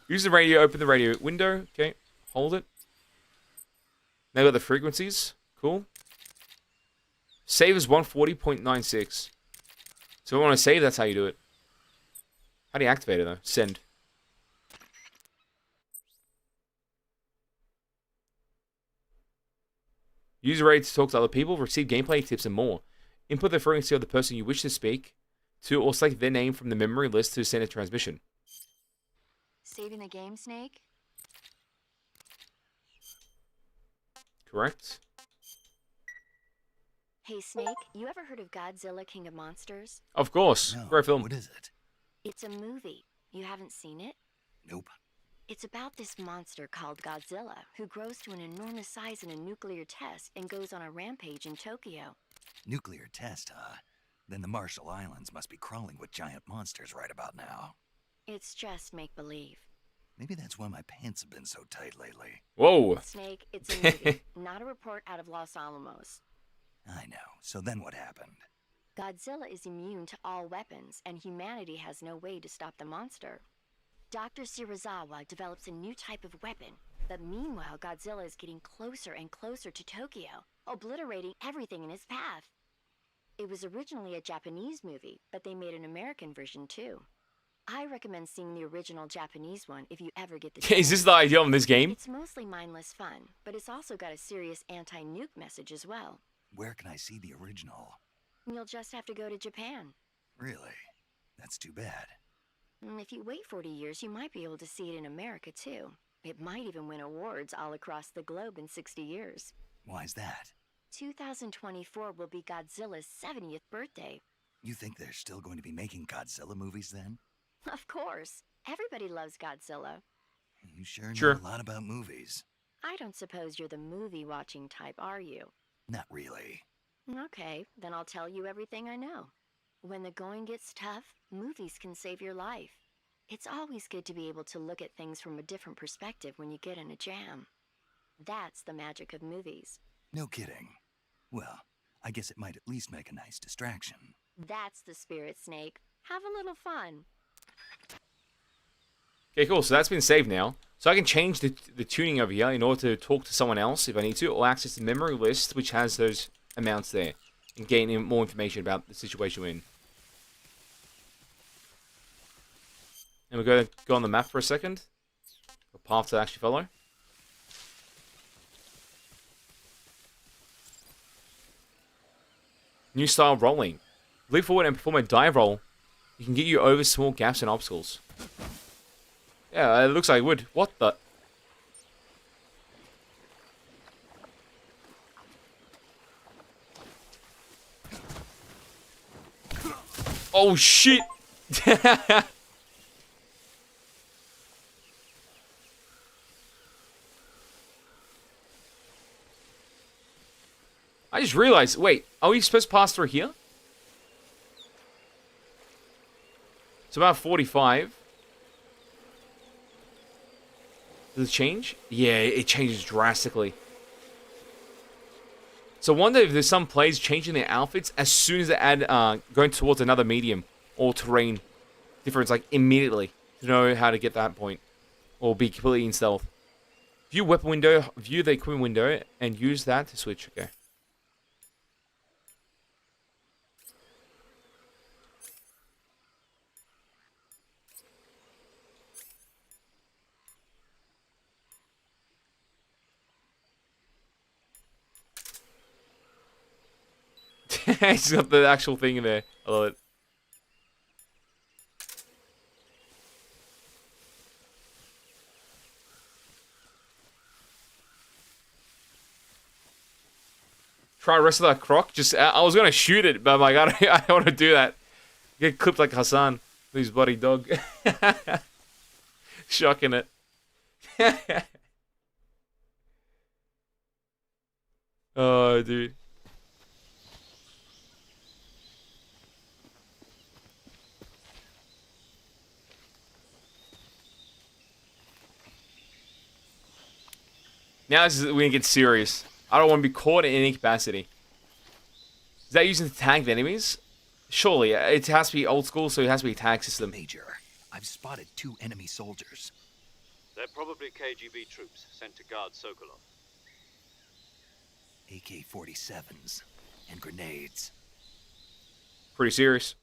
Use the radio, open the radio window. Okay, hold it. Now we got the frequencies. Cool. Save is 140.96. So if we want to save, that's how you do it. How do you activate it though? Send. Use the radio to talk to other people, receive gameplay tips and more. Input the frequency of the person you wish to speak to, or select their name from the memory list to send a transmission. Saving the game, Snake? Correct. Hey, Snake, you ever heard of Godzilla King of Monsters? Of course. No, Great film. what is it? It's a movie. You haven't seen it? Nope. It's about this monster called Godzilla, who grows to an enormous size in a nuclear test and goes on a rampage in Tokyo. Nuclear test, huh? Then the Marshall Islands must be crawling with giant monsters right about now. It's just make-believe. Maybe that's why my pants have been so tight lately. Whoa. Snake, it's a movie, not a report out of Los Alamos. I know. So then what happened? Godzilla is immune to all weapons, and humanity has no way to stop the monster. Dr. Shirazawa develops a new type of weapon, but meanwhile Godzilla is getting closer and closer to Tokyo, obliterating everything in his path. It was originally a Japanese movie, but they made an American version too. I recommend seeing the original Japanese one if you ever get the chance. Is this the idea of this game? It's mostly mindless fun, but it's also got a serious anti-nuke message as well. Where can I see the original? You'll just have to go to Japan. Really? That's too bad. If you wait 40 years, you might be able to see it in America too. It might even win awards all across the globe in 60 years. Why's that? 2024 will be Godzilla's 70th birthday. You think they're still going to be making Godzilla movies then? Of course. Everybody loves Godzilla. You sure Sure. know a lot about movies. I don't suppose you're the movie-watching type, are you? Not really. Okay, then I'll tell you everything I know. When the going gets tough, movies can save your life. It's always good to be able to look at things from a different perspective when you get in a jam. That's the magic of movies. No kidding. Well, I guess it might at least make a nice distraction. That's the spirit, Snake. Have a little fun. Okay, cool. So that's been saved now. So I can change the tuning over here in order to talk to someone else if I need to, or access the memory list, which has those amounts there, and gain more information about the situation we're in. And we're going to go on the map for a second. A path to actually follow. New style rolling. Leap forward and perform a dive roll. You can get you over small gaps and obstacles. Yeah, it looks like it would. What the? Oh shit! I just realized, wait, are we supposed to pass through here? It's about 45. Does it change? Yeah, it changes drastically. So I wonder if there's some players changing their outfits as soon as they add going towards another medium or terrain difference, like immediately, to know how to get that point. Or be completely in stealth. View weapon window, view the equipment window, and use that to switch. Okay. It's got the actual thing in there. I love it. Try rest of that croc. Just I was gonna shoot it, but I'm like, I don't want to do that. Get clipped like Hassan, his bloody dog. Shocking it. Oh, dude. Now this is when it gets serious. I don't want to be caught in any capacity. Is that using to tag the enemies? Surely, it has to be old school, so it has to be a tag system. Major, I've spotted 2 enemy soldiers. They're probably KGB troops sent to guard Sokolov. AK-47s and grenades. Pretty serious.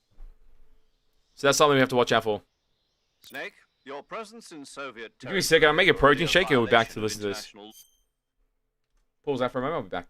So that's something we have to watch out for. Snake, your presence in Soviet Give me a second, I'll make a protein shake and we'll be back to listen to this. international Pause that for a moment, I'll be back.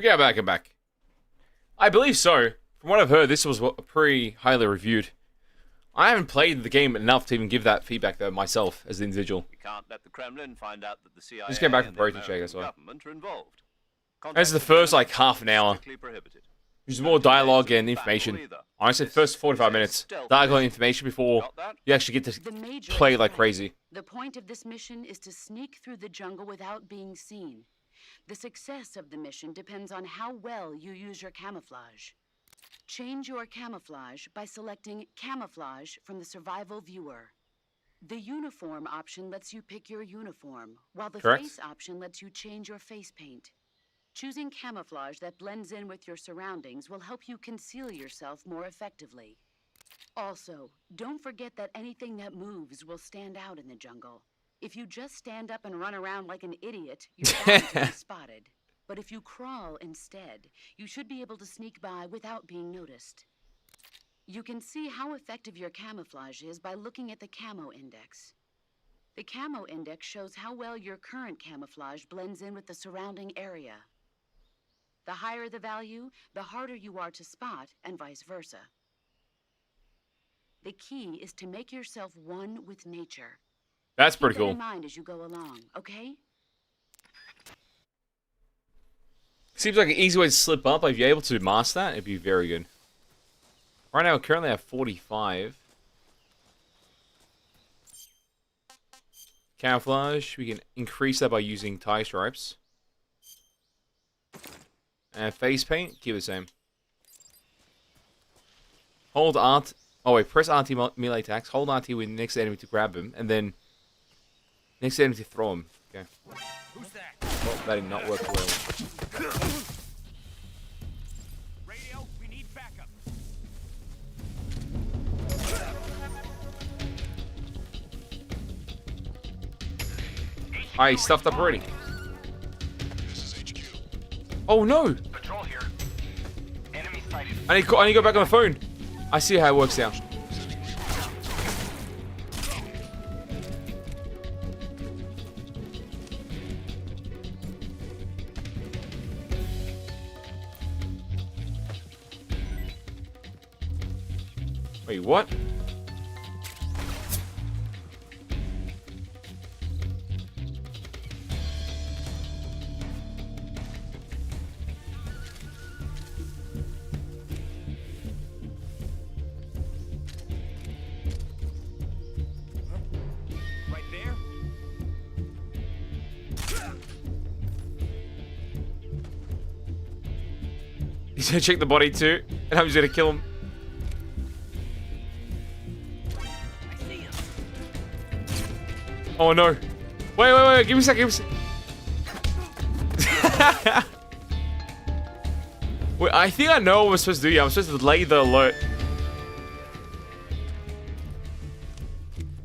Okay, I'm back. I believe so. From what I've heard, this was pretty highly reviewed. I haven't played the game enough to even give that feedback though myself as an individual. We can't let the Kremlin find out that the CIA Just get back and from the protein check as American well. government are involved. This is the first like half an hour. Strictly prohibited. There's more dialogue and information. Honestly, the first 45 minutes, dialogue and information before Got that? you actually get The to Major play is like right. crazy. The point of this mission is to sneak through the jungle without being seen. The success of the mission depends on how well you use your camouflage. Change your camouflage by selecting Camouflage from the Survival Viewer. The Uniform option lets you pick your uniform, while the Correct. Face option lets you change your face paint. Choosing camouflage that blends in with your surroundings will help you conceal yourself more effectively. Also, don't forget that anything that moves will stand out in the jungle. If you just stand up and run around like an idiot, you're bound to be spotted. But if you crawl instead, you should be able to sneak by without being noticed. You can see how effective your camouflage is by looking at the camo index. The camo index shows how well your current camouflage blends in with the surrounding area. The higher the value, the harder you are to spot, and vice versa. The key is to make yourself one with nature. That's Keep pretty that cool. in mind as you go along, okay? Seems like an easy way to slip up. If you're able to master that, it'd be very good. Right now, we currently have 45. Camouflage, we can increase that by using tie stripes. And face paint, keep it the same. Hold RT. Oh wait, press RT melee attacks. Hold RT with the next enemy to grab him, and then next enemy to throw him. Okay. Who's that? Well, that did not work well. Radio, we need backup. I stuffed up already. Oh no! Patrol here. Enemy sighted. I need to go back on the phone. I see how it works now. Wait, what? Right there? He's gonna check the body too, and I'm just gonna kill him. I see him. Oh no. Wait, give me a sec, Wait, I think I know what we're supposed to do here. I'm supposed to delay the alert.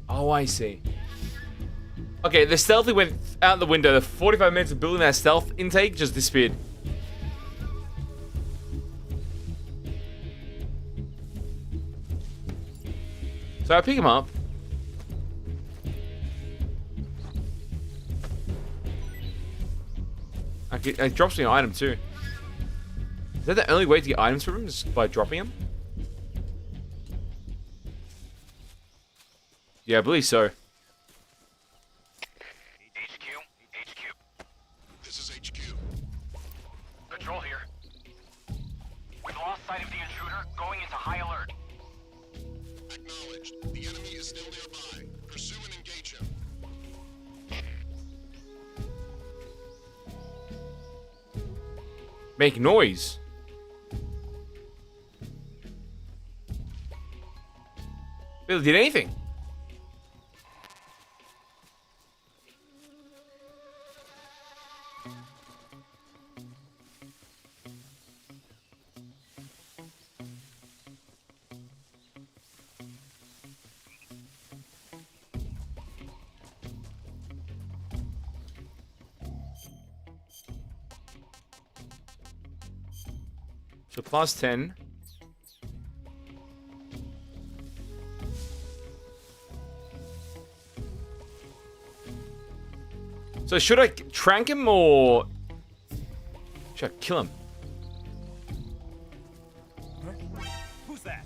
Oh, I see. Okay, the stealthy went out the window. The 45 minutes of building that stealth intake just disappeared. So I pick him up. It drops me an item too. Is that the only way to get items from him? Just by dropping him? Yeah, I believe so. HQ. This is HQ. Patrol here. We've lost sight of the intruder, going into high alert. Acknowledged. The enemy is still nearby. Pursue and engage him. Make noise. Barely did anything. So plus 10. So should I trank him or should I kill him? that.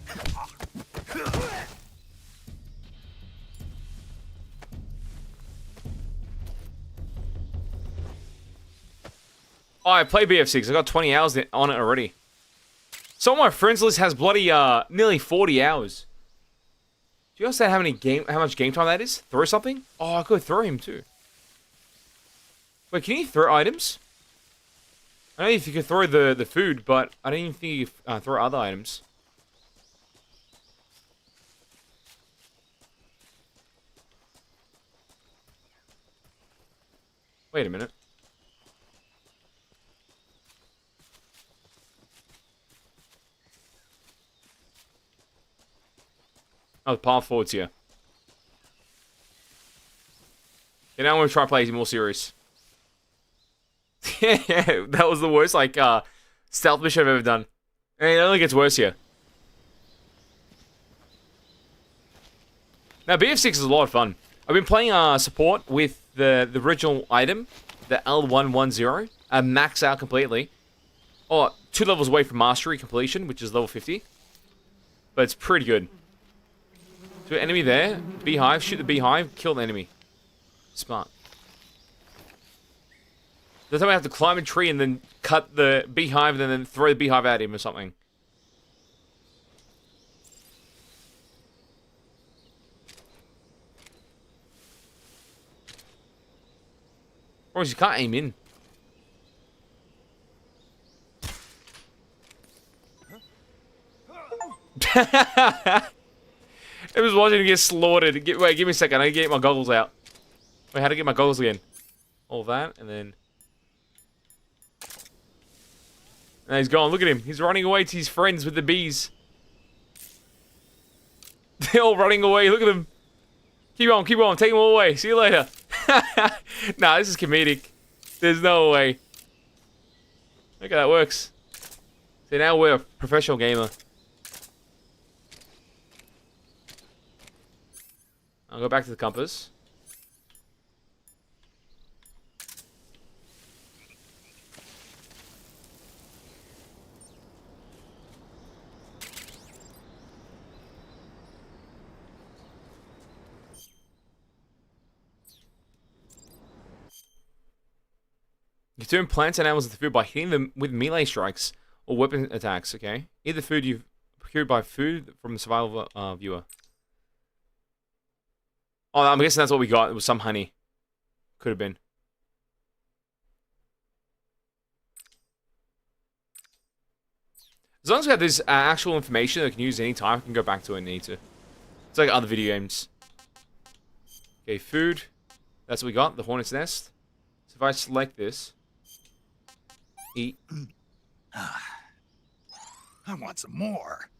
Oh, I played BF6. I got 20 hours on it already. Some of my friends list has bloody nearly 40 hours. Do you understand how much game time that is? Throw something? Oh, I could throw him too. Wait, can you throw items? I don't know if you could throw the food, but I don't even think you can throw other items. Wait a minute. Oh, the path forward's here. Okay, now I'm gonna try to play more serious. Yeah, that was the worst, like, stealth mission I've ever done. And it only gets worse here. Now, BF6 is a lot of fun. I've been playing support with the original item, the L110, max out completely. Oh, 2 levels away from mastery completion, which is level 50. But it's pretty good. So, enemy there, beehive, shoot the beehive, kill the enemy. Smart. The time I have to climb a tree and then cut the beehive and then throw the beehive at him or something. Or you can't aim in. I was watching him get slaughtered. Wait, give me a second. I need to get my goggles out. Wait, how to get my goggles again? All that, and then... And he's gone. Look at him. He's running away to his friends with the bees. They're all running away. Look at them. Keep on, keep on. Take them all away. See you later. Nah, this is comedic. There's no way. Look how that works. See, now we're a professional gamer. I'll go back to the compass. You turn plants and animals into food by hitting them with melee strikes or weapon attacks, okay? Eat the food you've procured by food from the survival viewer. Oh, I'm guessing that's what we got. It was some honey. Could have been. As long as we have this actual information that we can use anytime, I can go back to it and need to. It's like other video games. Okay, food. That's what we got. The hornet's nest. So if I select this... Eat. I want some more.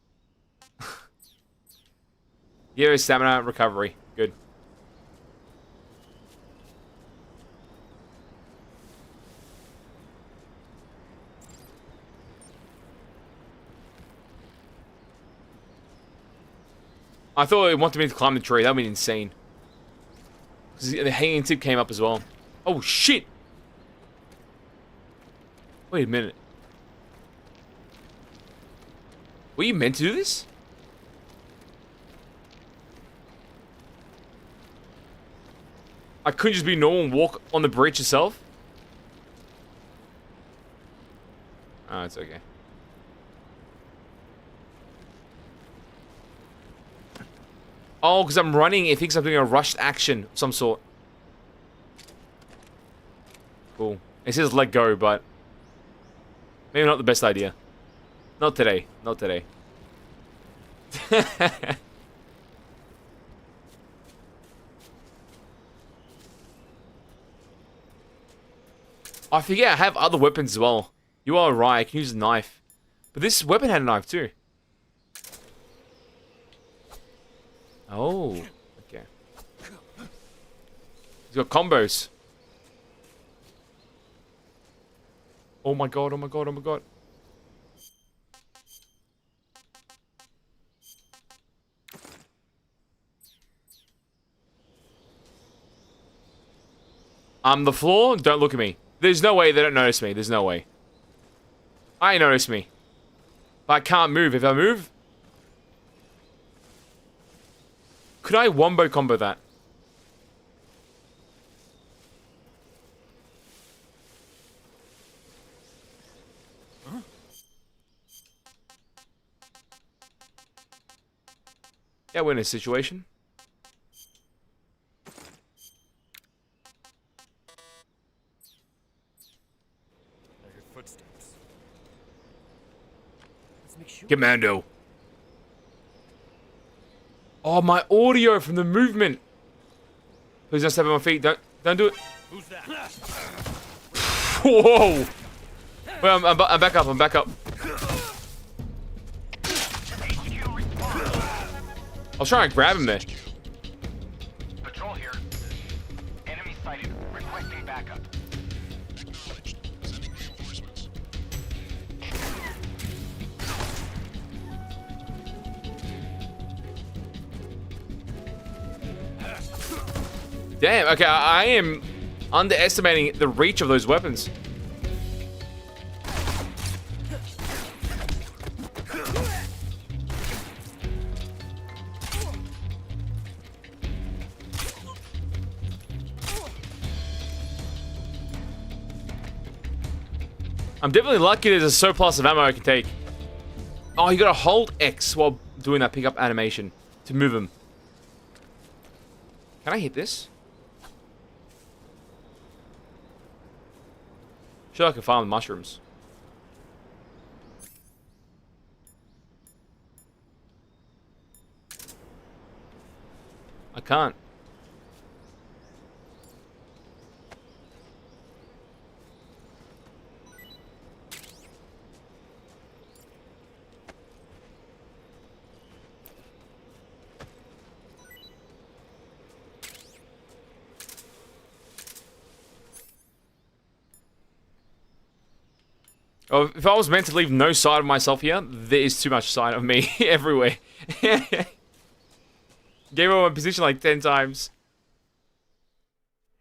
Yeah, stamina recovery. Good. I thought it wanted me to climb the tree. That would be insane. Because the hanging tip came up as well. Oh, shit! Wait a minute. Were you meant to do this? I couldn't just be normal and walk on the bridge itself? Oh, it's okay. Oh, because I'm running, it thinks I'm doing a rushed action of some sort. Cool. It says let go, but... maybe not the best idea. Not today. Not today. I forget I have other weapons as well. You are right, I can use a knife. But this weapon had a knife too. Oh, okay. He's got combos. Oh my god, oh my god, oh my god. The floor, don't look at me. There's no way they don't notice me. There's no way. I notice me. But I can't move. If I move, could I wombo combo that? Yeah, we're in a situation. Commando. Oh, my audio from the movement. Please don't step on my feet. Don't do it. Who's that? Whoa. Wait, I'm back up. I'm back up. I was trying to grab him there. Patrol here. Enemy sighted. Requesting backup. Acknowledged. Sending reinforcements. Damn, okay, I am underestimating the reach of those weapons. I'm definitely lucky there's a surplus of ammo I can take. Oh, you gotta hold X while doing that pickup animation to move him. Can I hit this? Sure, I can farm the mushrooms. I can't. Oh, if I was meant to leave no side of myself here, there is too much side of me everywhere. Gave away my position like 10 times.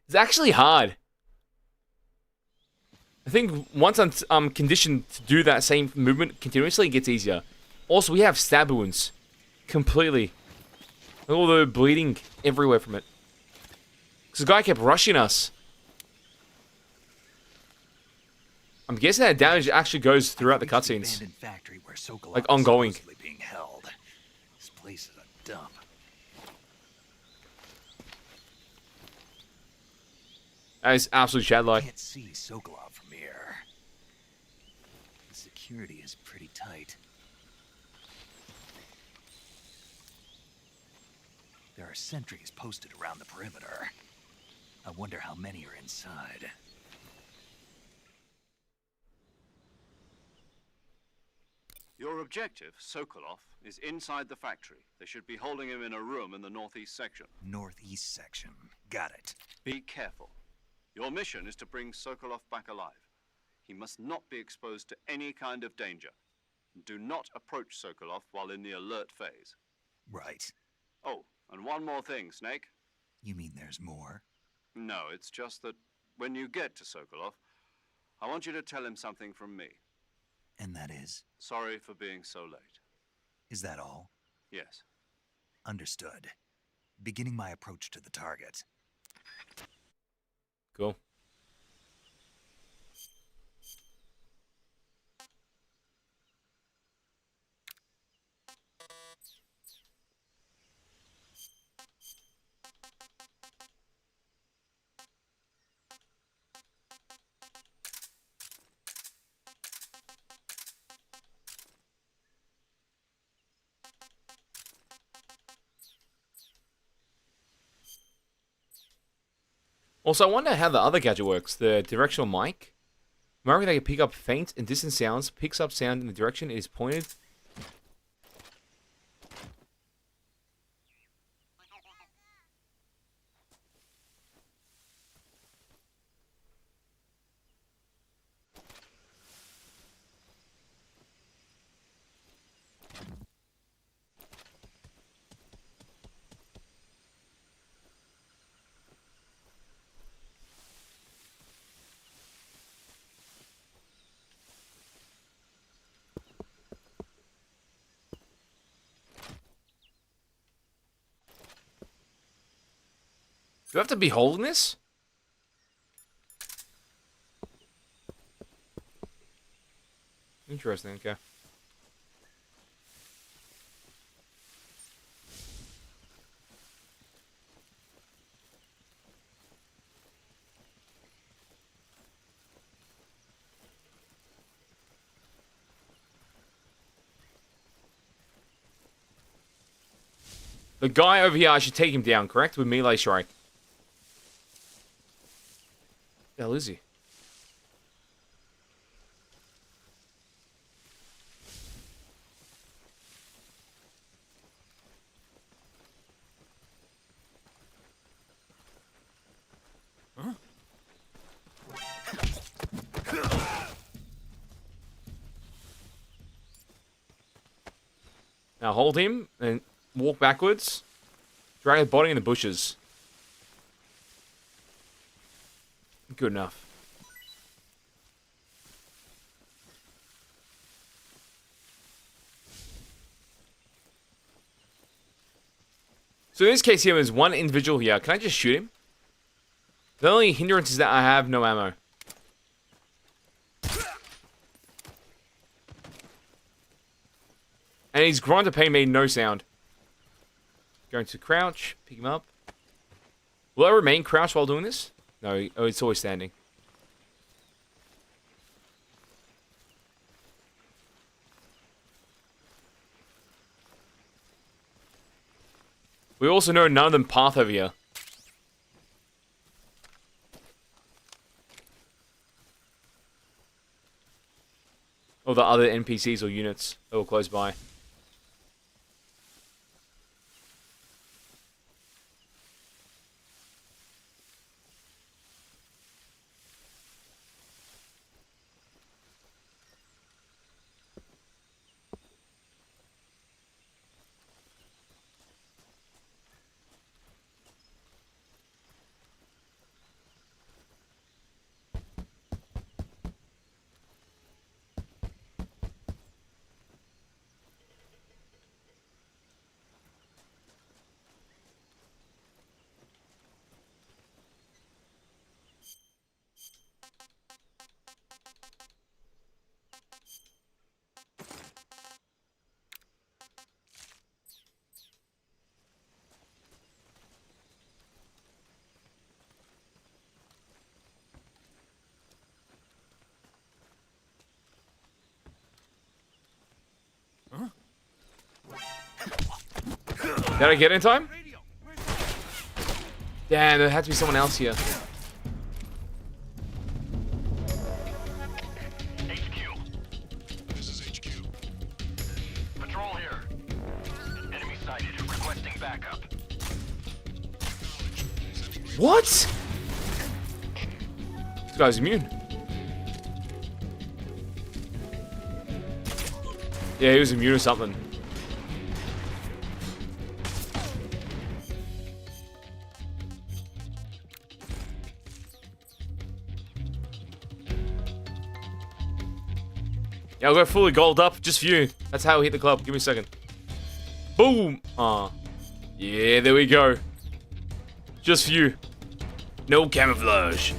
It's actually hard. I think once I'm conditioned to do that same movement continuously, it gets easier. Also, we have stab wounds. Completely. All the bleeding everywhere from it. Because the guy kept rushing us. I'm guessing that damage actually goes throughout the cutscenes. Like ongoing. Being held. This place is a dump. That is absolute shadlight. I can't see Sokolov from here. The security is pretty tight. There are sentries posted around the perimeter. I wonder how many are inside. Your objective, Sokolov, is inside the factory. They should be holding him in a room in the northeast section. Northeast section. Got it. Be careful. Your mission is to bring Sokolov back alive. He must not be exposed to any kind of danger. Do not approach Sokolov while in the alert phase. Right. Oh, and one more thing, Snake. You mean there's more? No, it's just that when you get to Sokolov, I want you to tell him something from me. And that is? Sorry for being so late. Is that all? Yes. Understood. Beginning my approach to the target. Cool. Also, I wonder how the other gadget works. The directional mic. Remember they can pick up faint and distant sounds, picks up sound in the direction it is pointed. Do I have to be holding this? Interesting, okay. The guy over here, I should take him down, correct? With melee strike. The hell is he? Huh? Now hold him and walk backwards. Drag his body in the bushes. Good enough. So in this case here, there's one individual here. Can I just shoot him? The only hindrance is that I have no ammo. And his grunt of pain made no sound. Going to crouch, pick him up. Will I remain crouched while doing this? No, oh, it's always standing. We also know none of them path over here. Or the other NPCs or units that were close by. Did I get in time? Damn, there had to be someone else here. HQ. This is HQ. Patrol here. Enemy sighted. Requesting backup. What? This guy's immune. Yeah, he was immune or something. Yeah, I'll go fully gold up, just for you. That's how we hit the club. Give me a second. Boom! Ah. Yeah, there we go. Just for you. No camouflage.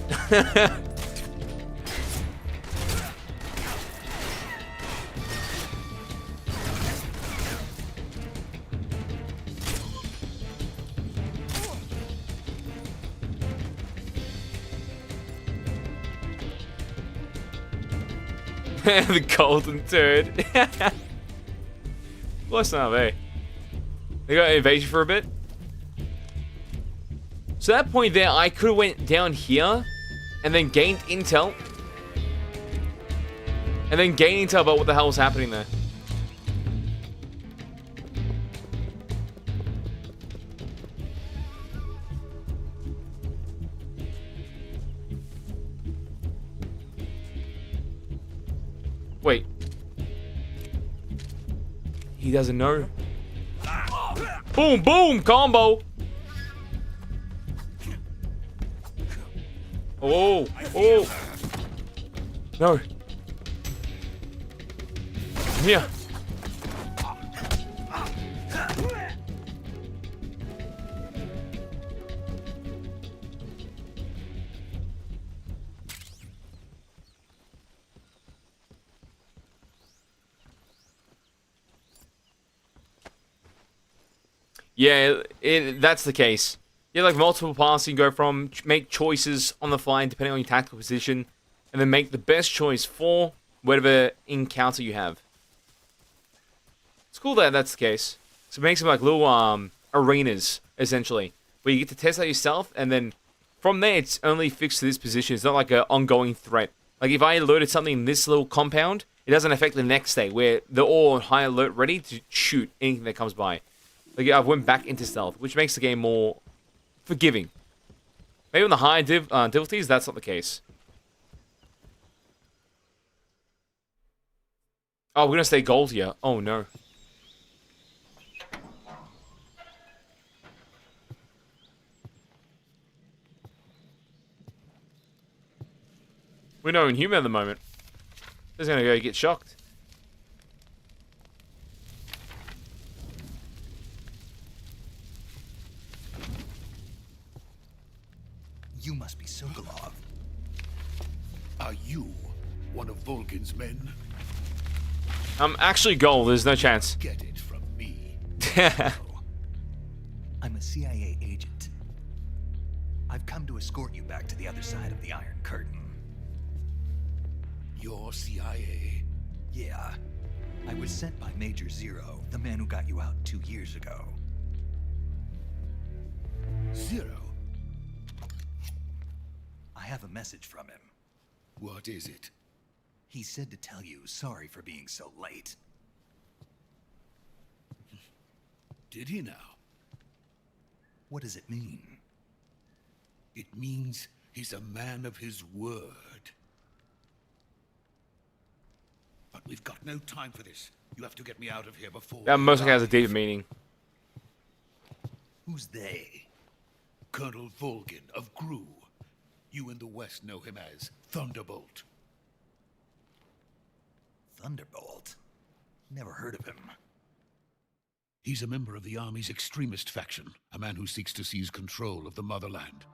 The golden turd. What's not, eh? They got invasion for a bit. So at that point there, I could have went down here and then gained intel. And then gained intel about what the hell was happening there. Wait. He doesn't know. Boom, boom, combo. Oh, oh. No. Come here. Yeah, that's the case. You have like multiple paths you can go from, make choices on the fly depending on your tactical position, and then make the best choice for whatever encounter you have. It's cool that that's the case. So it makes them like little arenas, essentially, where you get to test out yourself, and then from there it's only fixed to this position. It's not like an ongoing threat. Like if I alerted something in this little compound, it doesn't affect the next day, where they're all on high alert, ready to shoot anything that comes by. Like I've went back into stealth, which makes the game more forgiving. Maybe on the high difficulties, that's not the case. Oh, we're gonna stay gold here. Oh no. We're no inhuman at the moment. He's gonna go get shocked. You must be Sokolov. Are you one of Volgin's men? I'm actually gold, there's no chance. Get it from me. I'm a CIA agent. I've come to escort you back to the other side of the Iron Curtain. You're CIA? Yeah. I was sent by Major Zero, the man who got you out 2 years ago. Zero? I have a message from him. What is it? He said to tell you sorry for being so late. Did he now? What does it mean? It means he's a man of his word. But we've got no time for this. You have to get me out of here before... That most likely has a deeper meaning. Who's they? Colonel Volgin of Gru. You in the West know him as Thunderbolt. Thunderbolt? Never heard of him. He's a member of the Army's extremist faction, a man who seeks to seize control of the motherland.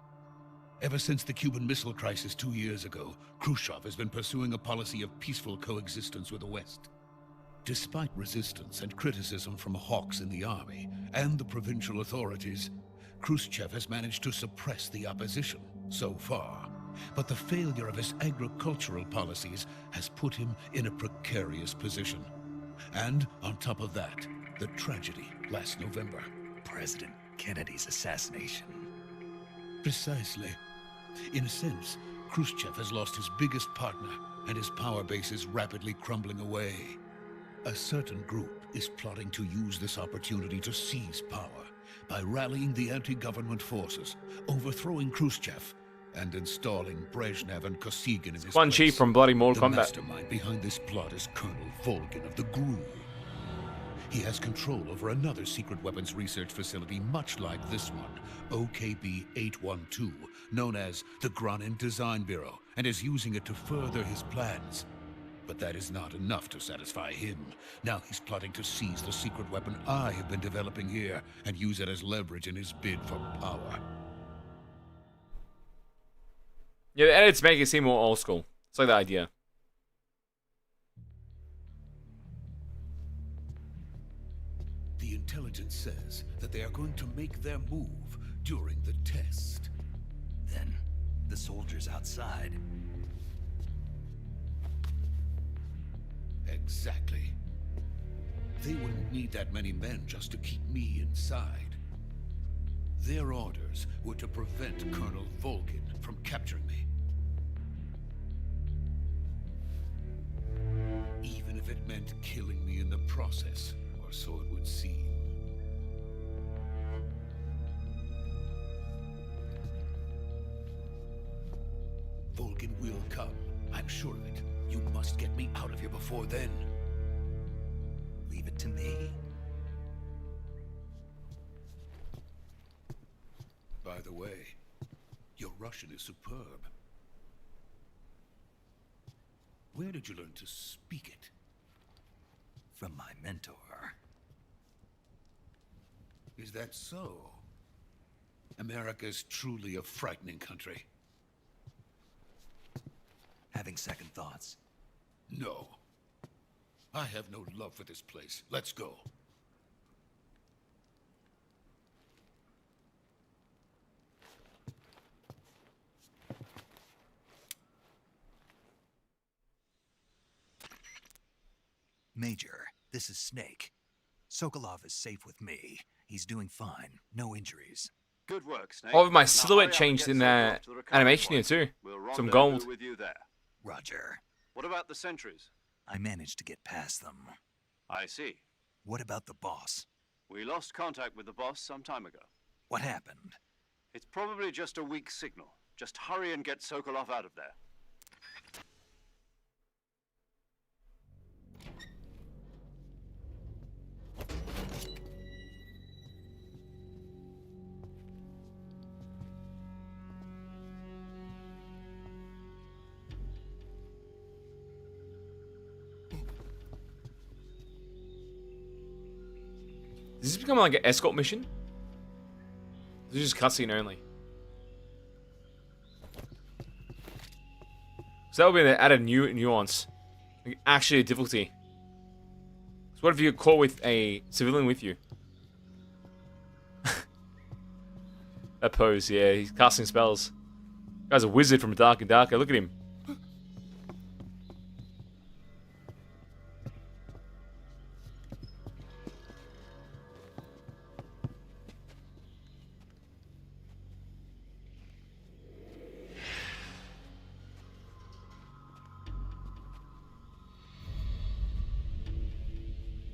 Ever since the Cuban Missile Crisis 2 years ago, Khrushchev has been pursuing a policy of peaceful coexistence with the West. Despite resistance and criticism from hawks in the army and the provincial authorities, Khrushchev has managed to suppress the opposition so far. But the failure of his agricultural policies has put him in a precarious position. And on top of that, the tragedy last November. President Kennedy's assassination. Precisely. In a sense, Khrushchev has lost his biggest partner, and his power base is rapidly crumbling away. A certain group is plotting to use this opportunity to seize power by rallying the anti-government forces, overthrowing Khrushchev, and installing Brezhnev and Kosygin in his One place. chief from bloody Mortal Kombat. The mastermind behind this plot is Colonel Volgin of the Gru. He has control over another secret weapons research facility much like this one, OKB-812, known as the Granin Design Bureau, and is using it to further his plans. But that is not enough to satisfy him. Now he's plotting to seize the secret weapon I have been developing here and use it as leverage in his bid for power. Yeah, the edits make it seem more old school. It's like the idea. The intelligence says that they are going to make their move during the test. Then, the soldiers outside. Exactly. They wouldn't need that many men just to keep me inside. Their orders were to prevent Colonel Volgin from capturing me. Even if it meant killing me in the process, or so it would seem. Volgin will come, I'm sure of it. You must get me out of here before then. Leave it to me. By the way, your Russian is superb. Where did you learn to speak it? From my mentor. Is that so? America's truly a frightening country. Having second thoughts? No. I have no love for this place. Let's go. Major, this is Snake. Sokolov is safe with me. He's doing fine. No injuries. Good work, Snake. Oh, my Now silhouette hurry up and changed get in Sokolov to the recovery animation here point. too. We'll Some rendezvous gold. with you there. Roger. What about the sentries? I managed to get past them. I see. What about the boss? We lost contact with the boss some time ago. What happened? It's probably just a weak signal. Just hurry and get Sokolov out of there. Does this become like an escort mission? This is just cutscene only. So that would be the added nuance. Like actually a difficulty. So what if you get caught with a civilian with you? That pose, yeah, he's casting spells. Guy's a wizard from Dark and Darker, look at him.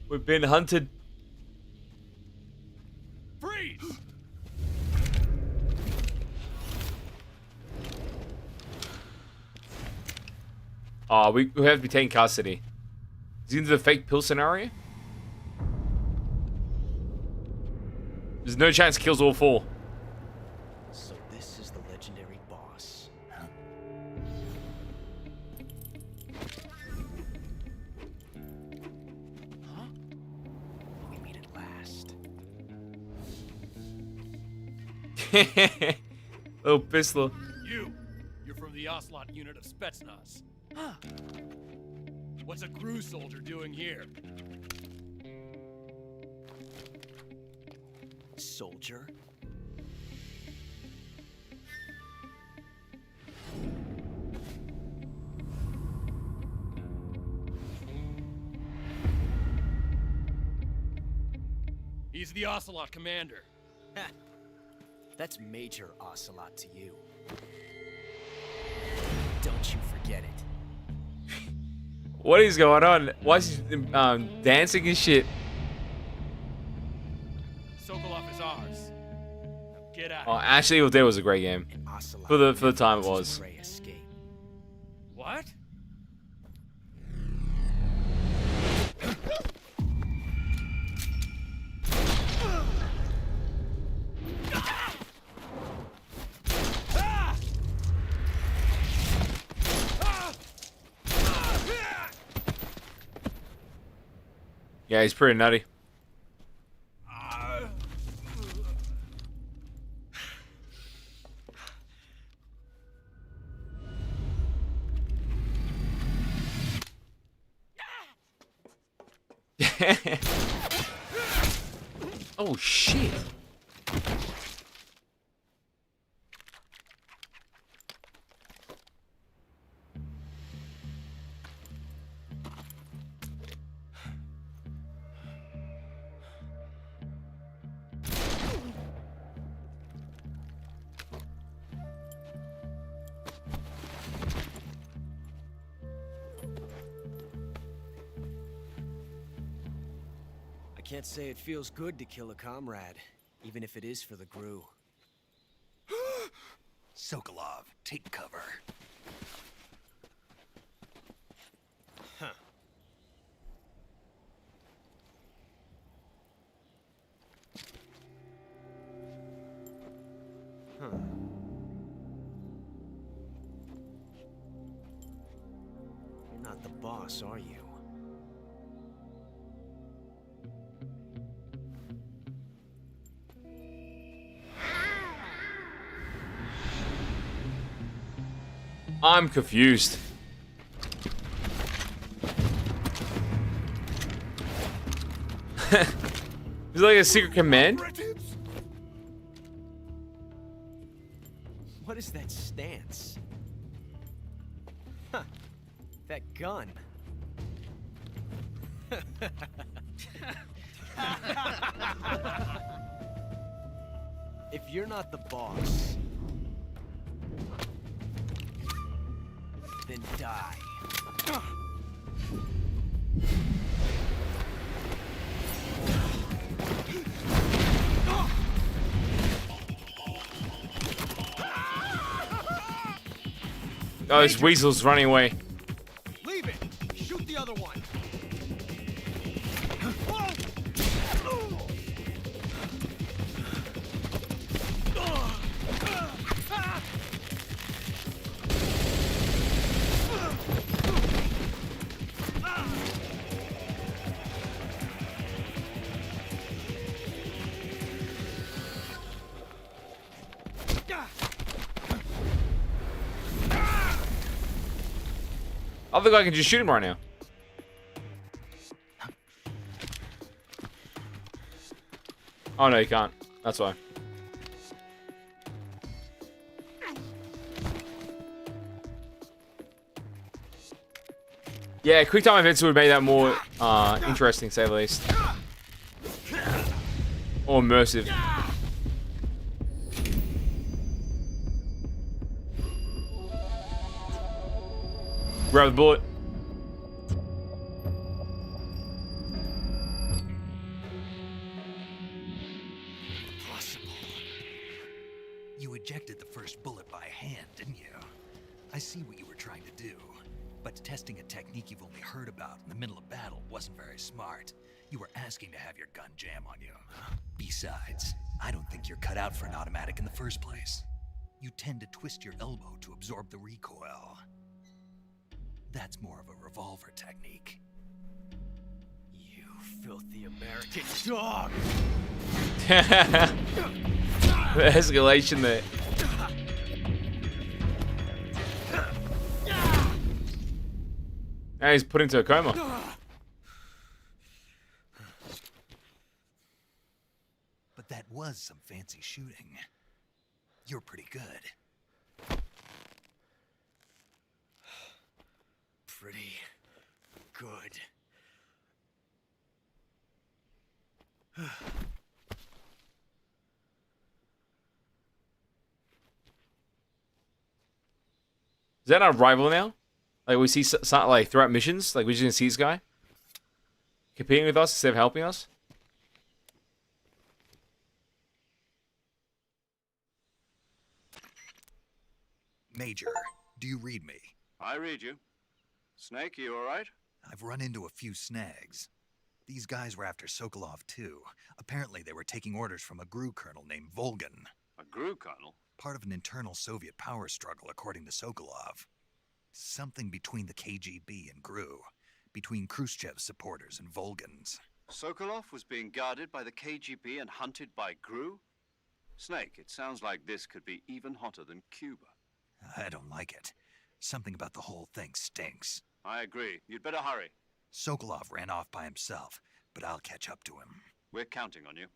We've been hunted. Freeze! Oh, we have to be taking custody. Is he into the fake pill scenario? There's no chance he kills all four. So this is the legendary boss. Huh? Huh? We meet at last. Little pistol. You're from the Ocelot unit of Spetsnaz. Huh. What's a crew soldier doing here? Soldier? He's the Ocelot commander. Ha! That's Major Ocelot to you. Don't you forget it. What is going on? Why is he dancing and shit? Sokolov is ours. Now get out. Oh, actually, Evil Dead was a great game. Ocelot For the time it was. Ray escape. What? Yeah, he's pretty nutty. Oh shit. I can't say it feels good to kill a comrade, even if it is for the GRU. Sokolov, take cover. Huh. Huh. You're not the boss, are you? I'm confused. Is it like a secret command? What is that stance? Huh. That gun. If you're not the boss, then die. Oh, this weasel's running away. Leave it! Shoot the other one! I think I can just shoot him right now. Oh no, you can't. That's why. Yeah, quick time events would have made that more interesting, to say the least. Or immersive. Grab the bullet. You ejected the first bullet by hand, didn't you? I see what you were trying to do. But testing a technique you've only heard about in the middle of battle wasn't very smart. You were asking to have your gun jam on you. Besides, I don't think you're cut out for an automatic in the first place. You tend to twist your elbow to absorb the recoil. That's more of a revolver technique. You filthy American dog! The escalation there. Now he's put into a coma. But that was some fancy shooting. You're pretty good. Pretty good. Is that our rival now? Like we see like throughout missions, like we just gonna see this guy competing with us instead of helping us. Major, do you read me? I read you. Snake, you all right? I've run into a few snags. These guys were after Sokolov too. Apparently they were taking orders from a GRU colonel named Volgan. A GRU colonel? Part of an internal Soviet power struggle, according to Sokolov. Something between the KGB and GRU. Between Khrushchev's supporters and Volgan's. Sokolov was being guarded by the KGB and hunted by GRU? Snake, it sounds like this could be even hotter than Cuba. I don't like it. Something about the whole thing stinks. I agree. You'd better hurry. Sokolov ran off by himself, but I'll catch up to him. We're counting on you.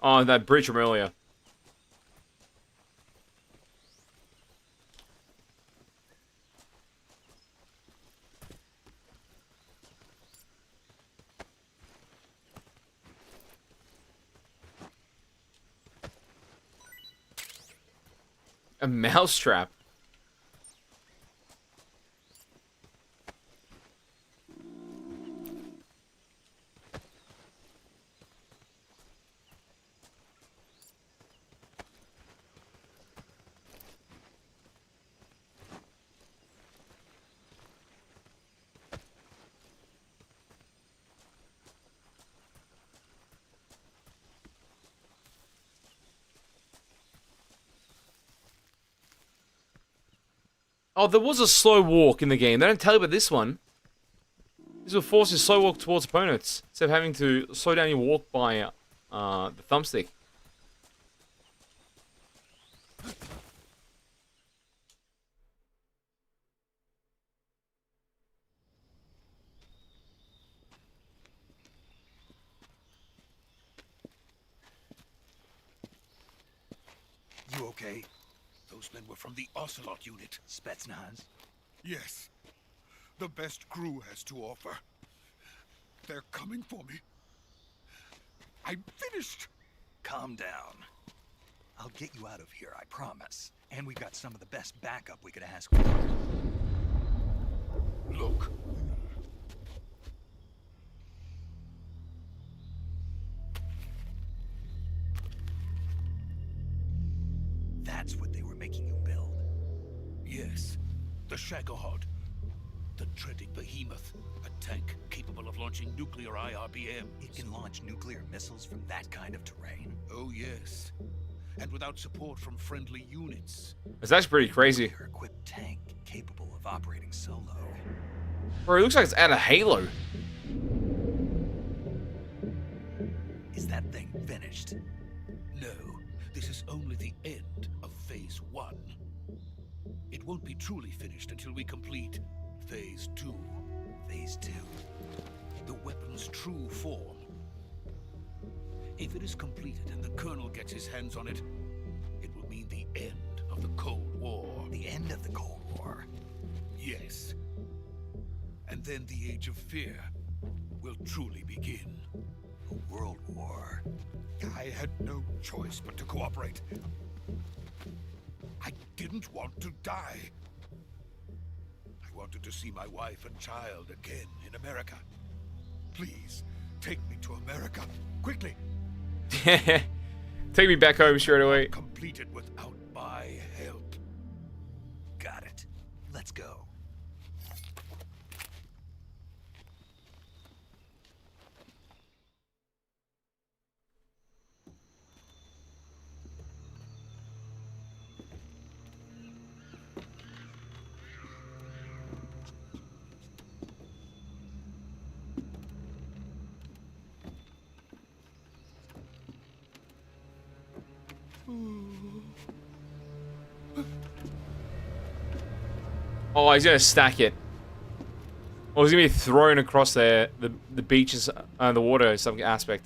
Oh, that bridge from earlier. A mousetrap. Oh, there was a slow walk in the game. They don't tell you about this one. This will force you to slow walk towards opponents instead of having to slow down your walk by the thumbstick. okay? Those men were from the Ocelot unit. Spetsnaz? Yes. The best crew has to offer. They're coming for me. I'm finished. Calm down. I'll get you out of here, I promise. And we've got some of the best backup we could ask for. Look. That's what they were making you build. Yes. The Shagohod. The dreaded behemoth. A tank capable of launching nuclear IRBM. It can launch nuclear missiles from that kind of terrain? Oh, yes. And without support from friendly units. It's actually pretty crazy. Your equipped tank capable of operating solo. Bro, it looks like it's out of Halo. Is that thing finished? No, this is only the end of Phase 1. It won't be truly finished until we complete Phase 2. Phase 2? The weapon's true form. If it is completed and the Colonel gets his hands on it, it will mean the end of the Cold War. The end of the Cold War? Yes. And then the Age of Fear will truly begin. A world war? I had no choice but to cooperate. I didn't want to die. I wanted to see my wife and child again in America. Please, take me to America, quickly. Take me back home straight away. Complete it without my help. Got it. Let's go. Oh, he's gonna stack it. Or he's gonna be thrown across the beaches and the water in some aspect.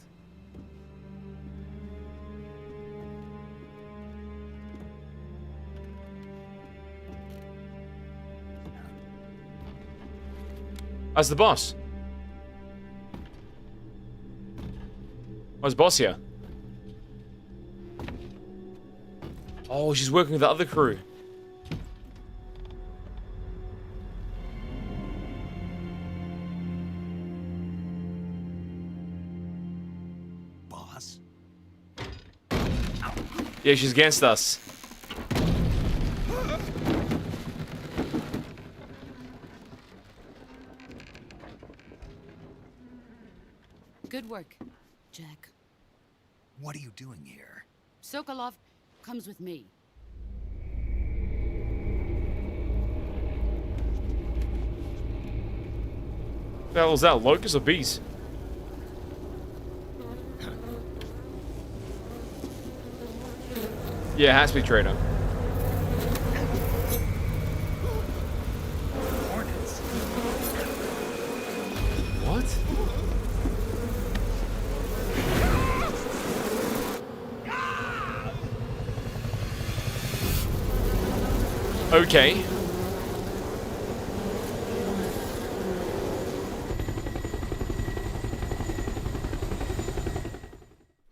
That's the boss. Where's boss here? Oh, she's working with the other crew. Boss? Yeah, she's against us. Good work, Jack. What are you doing here? Sokolov comes with me. What the hell is that? Locusts or bees? Yeah, it has to be trader. Hornets? What? Okay.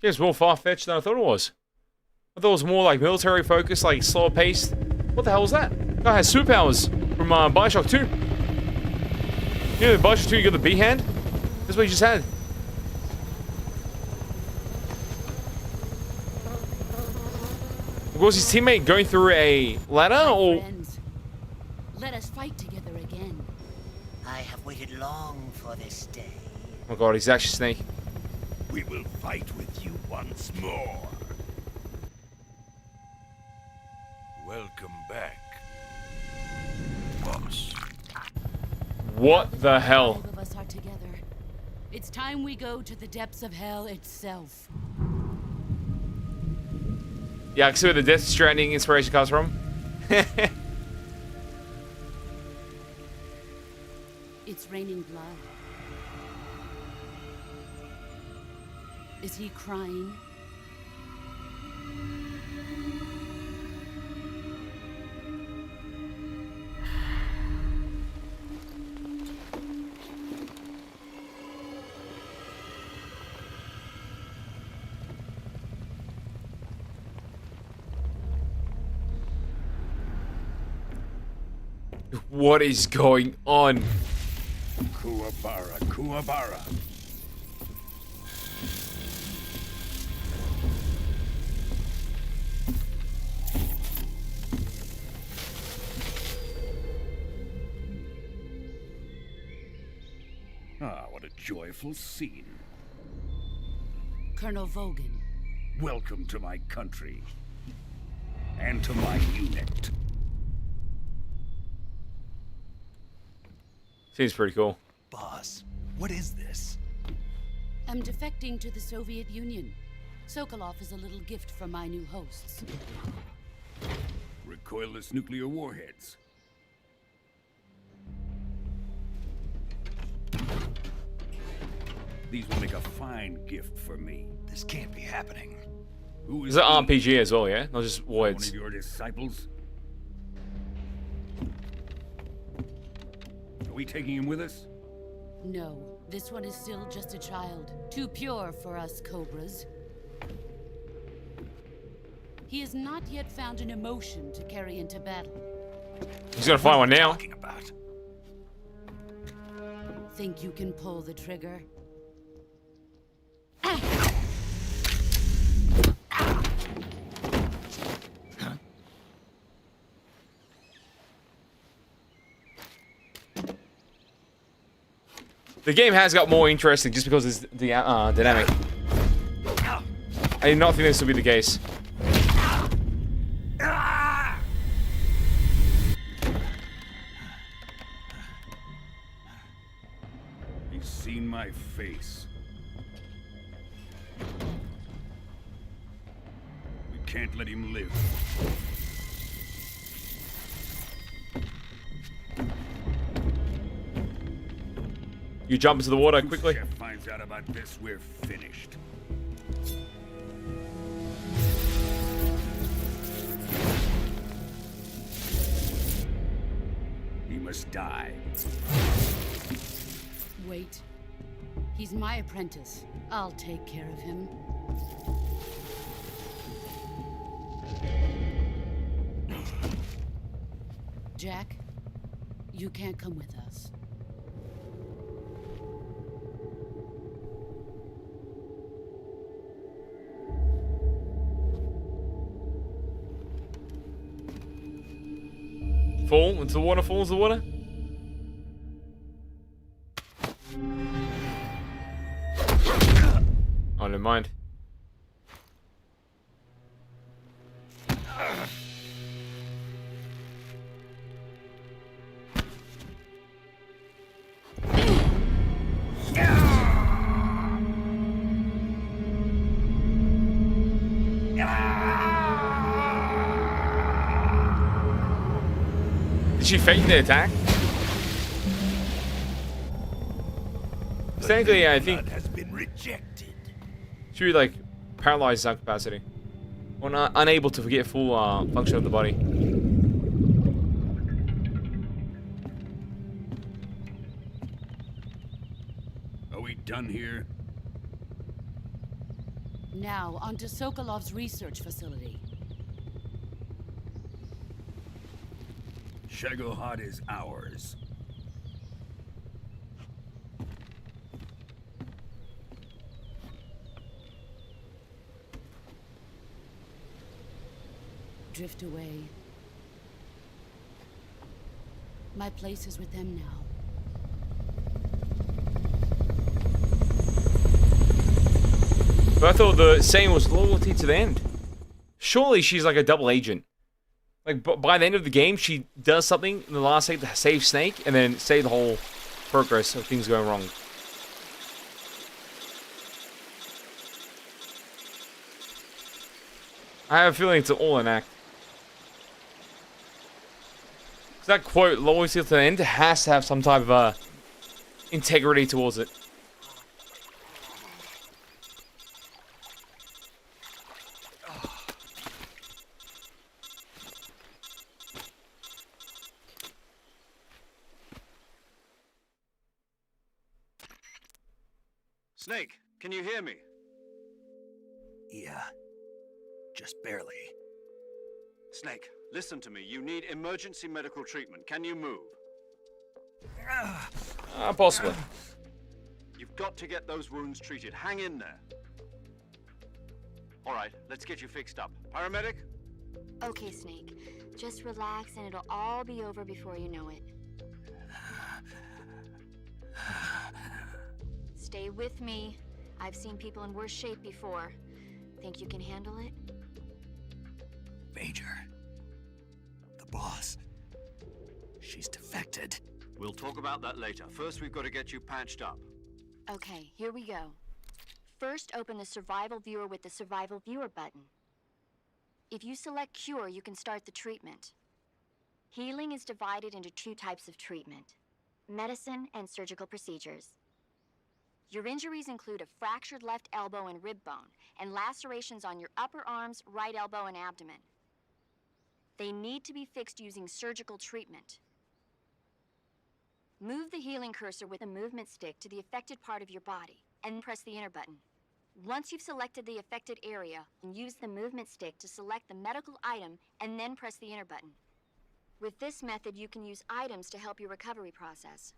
Yeah, it's more far-fetched than I thought it was. I thought it was more like military focused, like slower paced. What the hell was that? Guy has superpowers from Bioshock 2. You know, in Bioshock 2 you got the B hand? That's what he just had. Was his teammate going through a ladder, or...? Friends, let us fight together again. I have waited long for this day. Oh my god, he's actually Snake. We will fight with you once more. Welcome back, boss. What the hell? All of us are together. It's time we go to the depths of hell itself. Yeah, I can see where the Death Stranding inspiration comes from. It's raining blood. Is he crying? What is going on? Kuwabara, Kuwabara. Ah, what a joyful scene. Colonel Vogan. Welcome to my country. And to my unit. Seems pretty cool. Boss, what is this? I'm defecting to the Soviet Union. Sokolov is a little gift from my new hosts. Recoilless nuclear warheads. These will make a fine gift for me. This can't be happening. Who It's an RPG as well, yeah? Not just one words. of your disciples? Are we taking him with us? No, this one is still just a child. Too pure for us Cobras. He has not yet found an emotion to carry into battle. He's gonna find one now. Talking about? Think you can pull the trigger? The game has got more interesting just because it's the dynamic. I did not think this would be the case. He's seen my face. We can't let him live. You jump into the water quickly. If Chef finds out about this, we're finished. He must die. Wait. He's my apprentice. I'll take care of him. Jack, you can't come with us. Fall into the water, fall into the water. Oh, never mind. Did she fake the attack? Technically, I think Blood has been rejected. she would like paralyzed some capacity, or not unable to get full function of the body. Are we done here? Now, onto Sokolov's research facility. Shagohod is ours. Drift away. My place is with them now. But I thought the saying was loyalty to the end. Surely she's like a double agent. Like, by the end of the game, she does something in the last second to save Snake, and then save the whole progress of things going wrong. I have a feeling it's all an act. 'Cause that quote, loyalty to the end, has to have some type of integrity towards it. Snake, can you hear me? Yeah. Just barely. Snake, listen to me. You need emergency medical treatment. Can you move? Possibly. You've got to get those wounds treated. Hang in there. All right, let's get you fixed up. Paramedic? Okay, Snake. Just relax and it'll all be over before you know it. Stay with me. I've seen people in worse shape before. Think you can handle it? Major. The boss. She's defected. We'll talk about that later. First, we've got to get you patched up. Okay, here we go. First, open the Survival Viewer with the Survival Viewer button. If you select Cure, you can start the treatment. Healing is divided into 2 types of treatment: medicine and surgical procedures. Your injuries include a fractured left elbow and rib bone, and lacerations on your upper arms, right elbow, and abdomen. They need to be fixed using surgical treatment. Move the healing cursor with a movement stick to the affected part of your body, and press the enter button. Once you've selected the affected area, use the movement stick to select the medical item, and then press the enter button. With this method, you can use items to help your recovery process.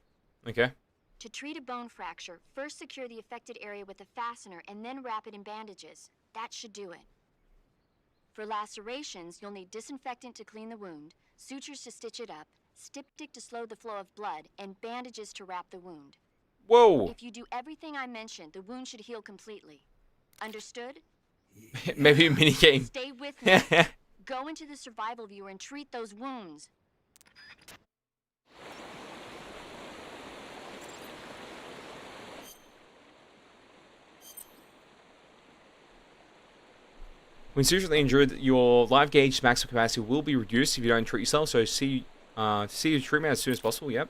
Okay. To treat a bone fracture, first secure the affected area with a fastener and then wrap it in bandages. That should do it. For lacerations, you'll need disinfectant to clean the wound, sutures to stitch it up, styptic to slow the flow of blood, and bandages to wrap the wound. Whoa! If you do everything I mentioned, the wound should heal completely. Understood? Maybe a minigame. Stay with me. Go into the Survival Viewer and treat those wounds. When seriously injured, your life gauge maximum capacity will be reduced if you don't treat yourself. So see your treatment as soon as possible. Yep.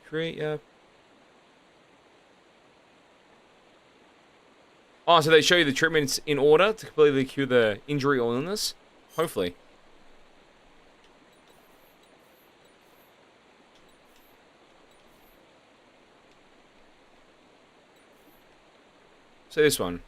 Treat. Yep. Oh, so they show you the treatments in order to completely cure the injury or illness. Hopefully. So this one.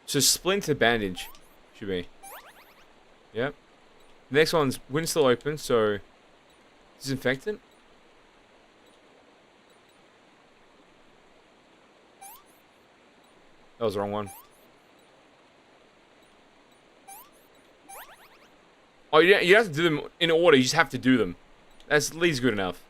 So splinter bandage should be. Yep. The next one's wound still open, so disinfectant. That was the wrong one. Oh, you have to do them in order. You just have to do them. That's at least good enough.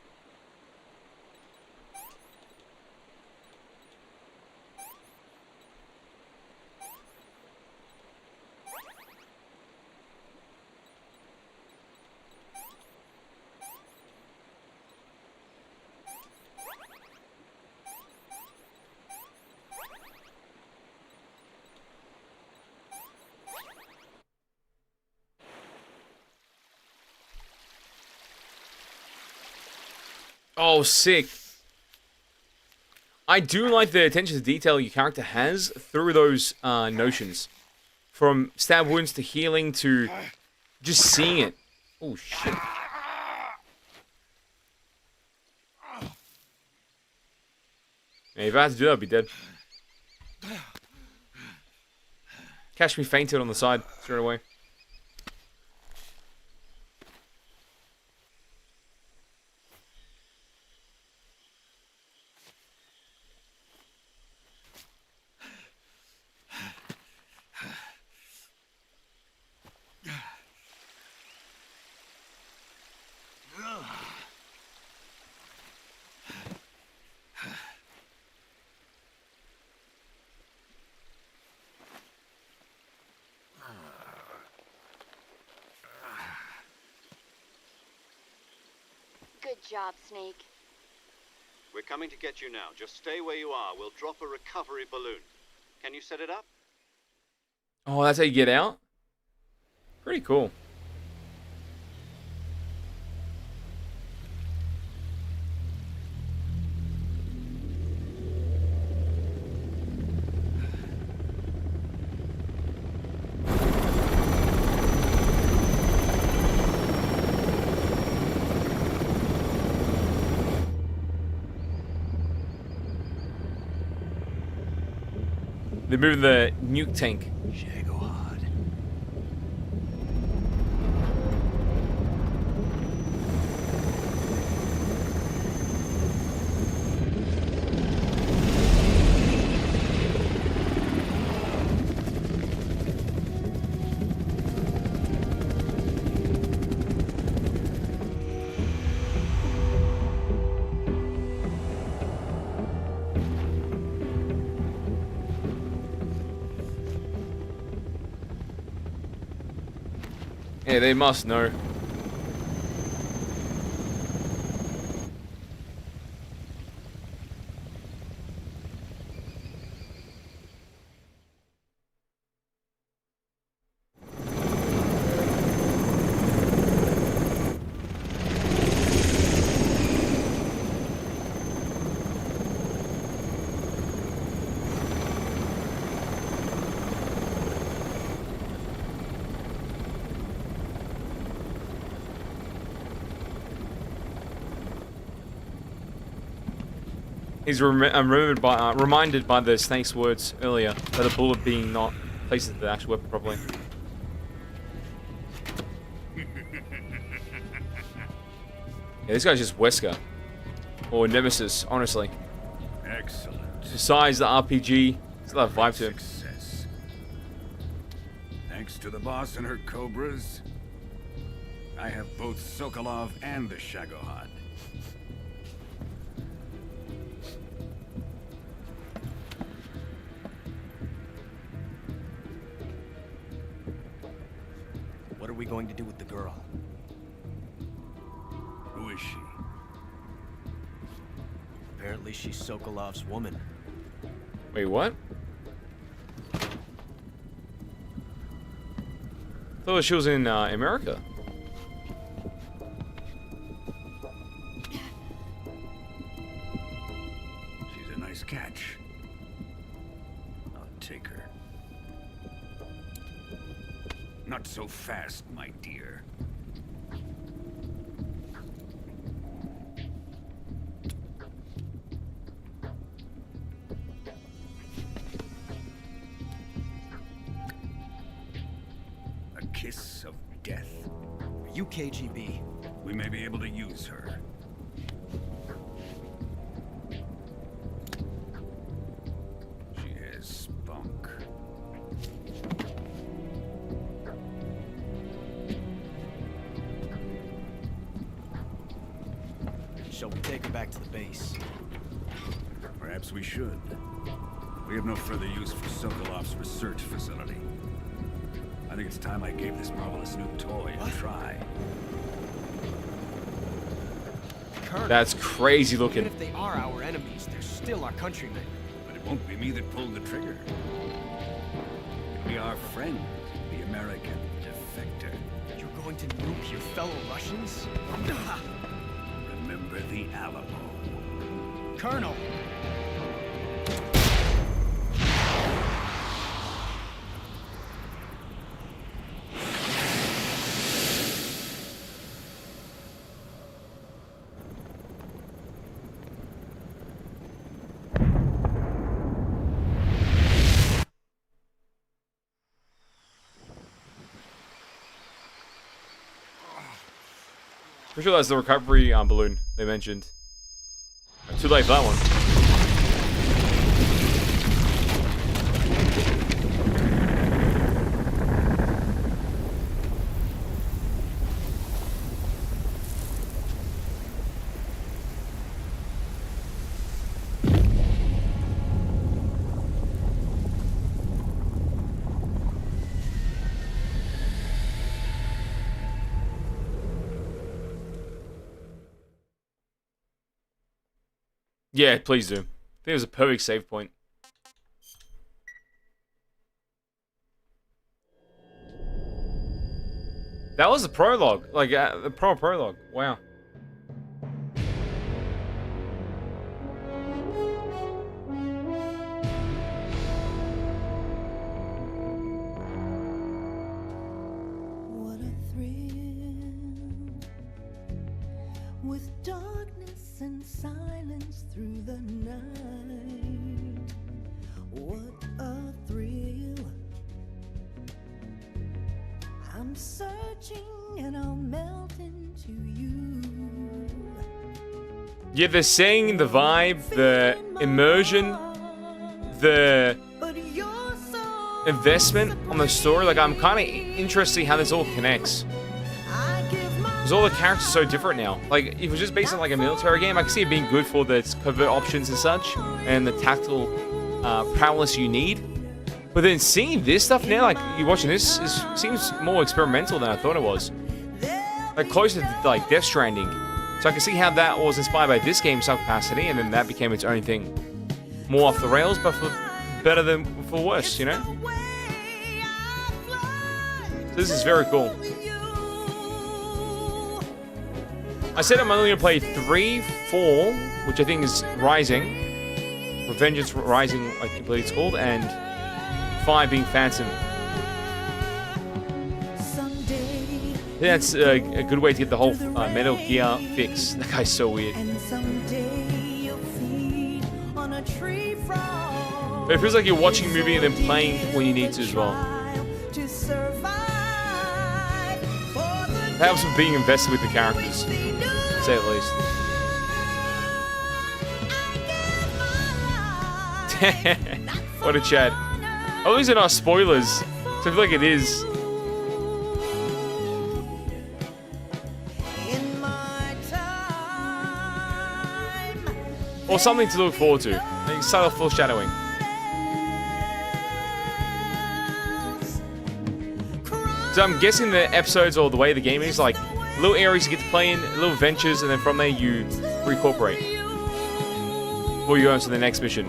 Oh, sick. I do like the attention to detail your character has through those notions. From stab wounds to healing to just seeing it. Oh, shit. Yeah, if I had to do that, I'd be dead. Catch me fainted on the side straight away. Good job, Snake. We're coming to get you now. Just stay where you are. We'll drop a recovery balloon. Can you set it up? Oh, that's how you get out? Pretty cool. They're moving the nuke tank. Yeah, they must know. He's remembered by, reminded by the snake's words earlier that the bullet being not placed into the actual weapon properly. Yeah, this guy's just Wesker. Or Nemesis, honestly. Excellent. Besides the RPG, it's got that vibe to him. Success. Thanks to the boss and her cobras, I have both Sokolov and the Shagohod. What are we going to do with the girl? Who is she? Apparently she's Sokolov's woman. Wait, what? I thought she was in America. She's a nice catch. I'll take her. Not so fast, my dear. A kiss of death. Are you KGB? We may be able to use her. She has spunk. Shall we take her back to the base? Perhaps we should. We have no further use for Sokolov's research facility. I think it's time I gave this marvelous new toy a try. Colonel, That's crazy looking. even if they are our enemies, they're still our countrymen. But it won't be me that pulled the trigger. It'll be our friend, the American defector. You're going to nuke your fellow Russians? Remember the Alamo. Colonel! Pretty sure that's the recovery balloon they mentioned. Too late for that one. Yeah, please do. I think it was a perfect save point. That was the prologue. Like, the prologue. Wow. What a thrill, with darkness and silence through the night. What a searching and I'll melt into you. Yeah, they're saying the vibe, the immersion, the investment on the story. Like, I'm kind of interested in how this all connects. Because all the characters are so different now. Like, if it was just based on like a military game, I can see it being good for the covert options and such, and the tactical prowess you need. But then seeing this stuff now, like, you watching this, seems more experimental than I thought it was. Like, closer to like Death Stranding. So I can see how that was inspired by this game in some capacity, and then that became its own thing. More off the rails, but for better than for worse, you know? So this is very cool. I said I'm only going to play 3, 4, which I think is Rising. Revengeance Rising, I believe it's called, and 5 being Phantom. That's a good way to get the whole Metal Gear fix. That guy's so weird. But it feels like you're watching a movie and then playing when you need to as well. It helps with being invested with the characters, to say at least. What a chat. At least they're not spoilers, so I feel like it is. Or something to look forward to. Like subtle foreshadowing. So I'm guessing the episodes or the way the game is, like little areas you get to play in, little ventures, and then from there you reincorporate. Before you go on to the next mission.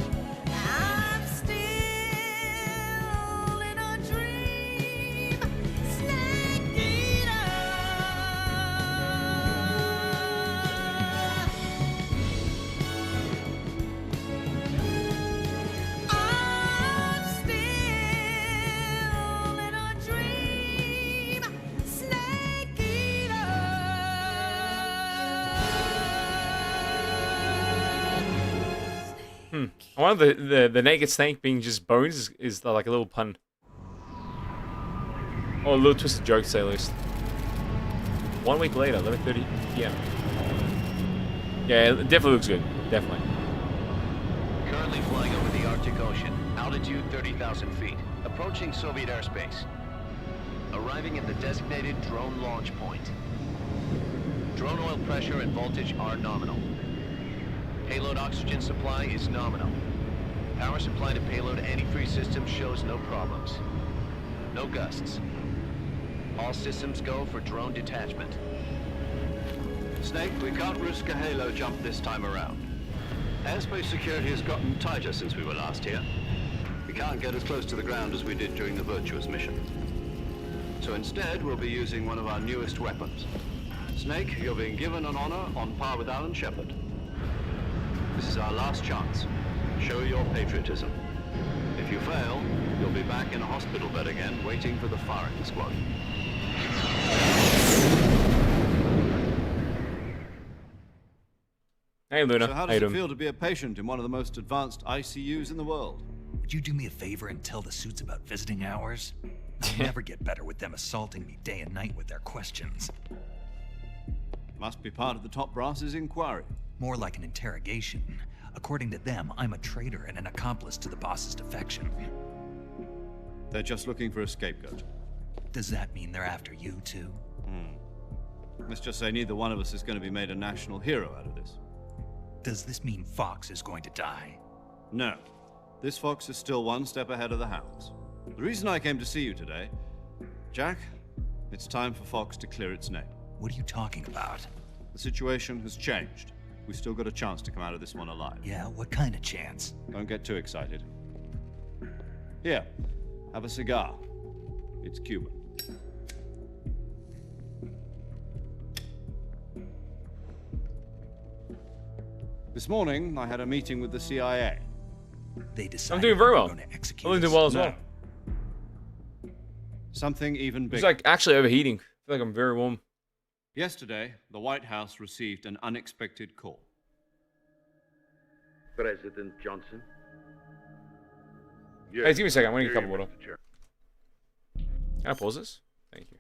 One of the naked snake being just bones is like a little pun. Or a little twisted joke, to say the least. 1 week later, 11:30 p.m. Yeah, it definitely looks good. Definitely. Currently flying over the Arctic Ocean. Altitude 30,000 feet. Approaching Soviet airspace. Arriving at the designated drone launch point. Drone oil pressure and voltage are nominal. Payload oxygen supply is nominal. Power supply to payload antifreeze system shows no problems. No gusts. All systems go for drone detachment. Snake, we can't risk a halo jump this time around. Airspace security has gotten tighter since we were last here. We can't get as close to the ground as we did during the Virtuous mission. So instead, we'll be using one of our newest weapons. Snake, you're being given an honor on par with Alan Shepard. This is our last chance. Show your patriotism. If you fail, you'll be back in a hospital bed again, waiting for the firing squad. Hey, Luna. So how does it feel to be a patient in one of the most advanced ICUs in the world? Would you do me a favor and tell the suits about visiting hours? I'll never get better with them assaulting me day and night with their questions. Must be part of the top brass's inquiry. More like an interrogation. According to them, I'm a traitor and an accomplice to the boss's defection. They're just looking for a scapegoat. Does that mean they're after you, too? Let's just say neither one of us is going to be made a national hero out of this. Does this mean Fox is going to die? No. This Fox is still one step ahead of the Hounds. The reason I came to see you today, Jack, it's time for Fox to clear its name. What are you talking about? The situation has changed. We've still got a chance to come out of this one alive. Yeah, what kind of chance? Don't get too excited. Here, have a cigar. It's Cuban. This morning, I had a meeting with the CIA. They decided I'm doing very well. I'm doing well as well. Something even bigger. It's like actually overheating. I feel like I'm very warm. Yesterday, the White House received an unexpected call. President Johnson? Yes. Hey, give me a second. I'm going to get a cup of water. Can I pause this? Thank you.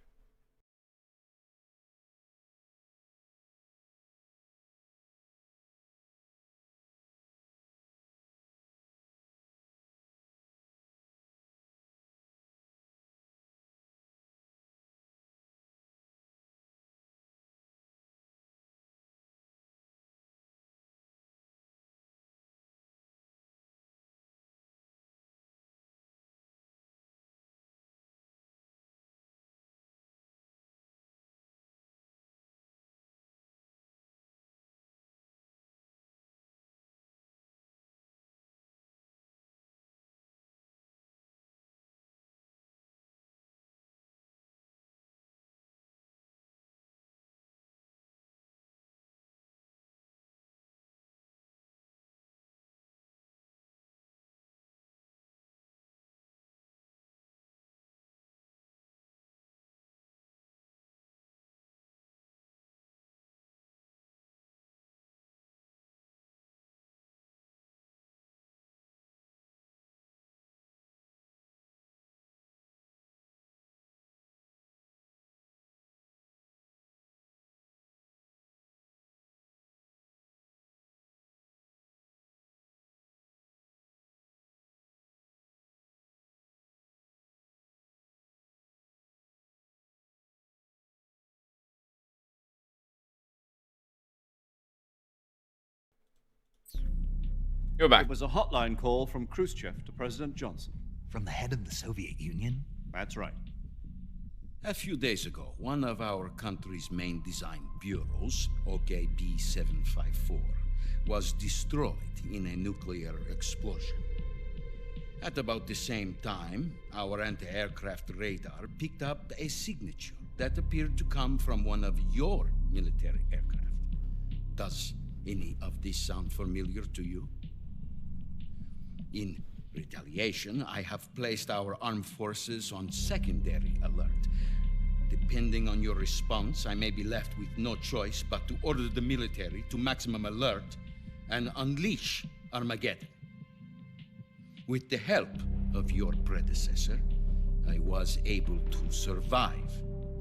You're back. It was a hotline call from Khrushchev to President Johnson. From the head of the Soviet Union? That's right. A few days ago, one of our country's main design bureaus, OKB-754, was destroyed in a nuclear explosion. At about the same time, our anti-aircraft radar picked up a signature that appeared to come from one of your military aircraft. Does any of this sound familiar to you? In retaliation, I have placed our armed forces on secondary alert. Depending on your response, I may be left with no choice but to order the military to maximum alert and unleash Armageddon. With the help of your predecessor, I was able to survive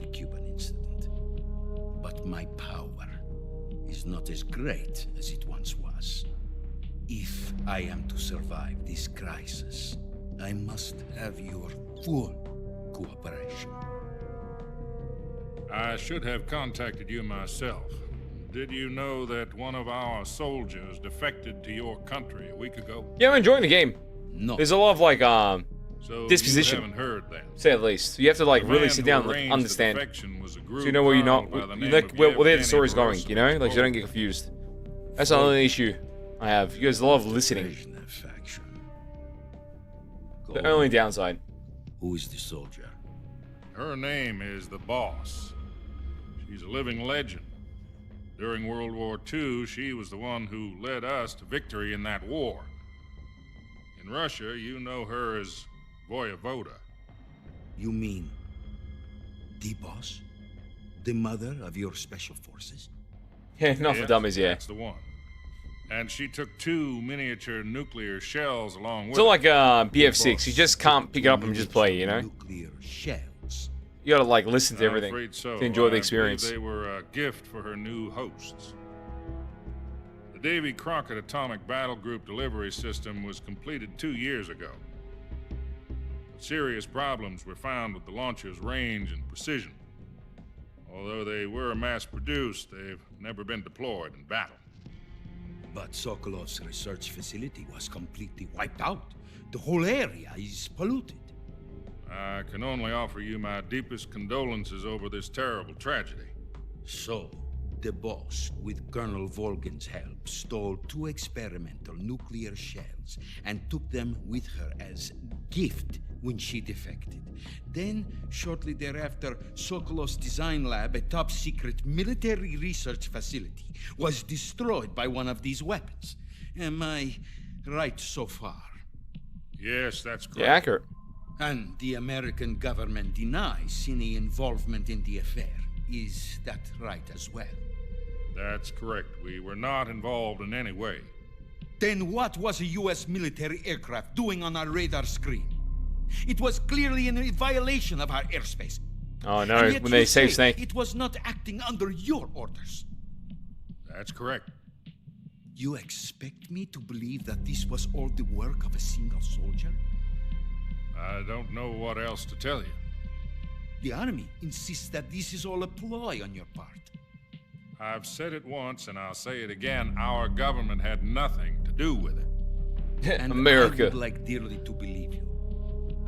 the Cuban incident. But my power is not as great as it once was. If I am to survive this crisis, I must have your full cooperation. I should have contacted you myself. Did you know that one of our soldiers defected to your country a week ago? Yeah, I'm enjoying the game. No. There's a lot of like So disposition. you haven't heard that. Say at least. You have to like really sit down and understand. So you know where you're not, where the story's going, you know? Like you don't get confused. That's the only issue I have. You guys love listening. The only downside. Who is the soldier? Her name is the Boss. She's a living legend. During World War II, she was the one who led us to victory in that war. In Russia, you know her as Voyevoda. You mean the Boss? The mother of your special forces? Yeah, not for dummies, yeah. That's the one. And she took 2 miniature nuclear shells along with It's not like BF6. You just can't pick it up and just play, you know? Nuclear shells. You gotta like listen to I'm everything afraid so. to enjoy the I experience. believe they were a gift for her new hosts. The Davy Crockett Atomic Battle Group delivery system was completed 2 years ago. But serious problems were found with the launcher's range and precision. Although they were mass-produced, they've never been deployed in battle. But Sokolov's research facility was completely wiped out. The whole area is polluted. I can only offer you my deepest condolences over this terrible tragedy. So, the Boss, with Colonel Volgin's help, stole 2 experimental nuclear shells and took them with her as gift when she defected. Then, shortly thereafter, Sokolov's design lab, a top-secret military research facility, was destroyed by one of these weapons. Am I right so far? Yes, that's correct. Yeah, accurate. And the American government denies any involvement in the affair. Is that right as well? That's correct. We were not involved in any way. Then what was a U.S. military aircraft doing on our radar screen? It was clearly in violation of our airspace. Oh no, when they save Snake. It was not acting under your orders. That's correct. You expect me to believe that this was all the work of a single soldier? I don't know what else to tell you. The Army insists that this is all a ploy on your part. I've said it once and I'll say it again. Our government had nothing to do with it. And America. I would like dearly to believe you.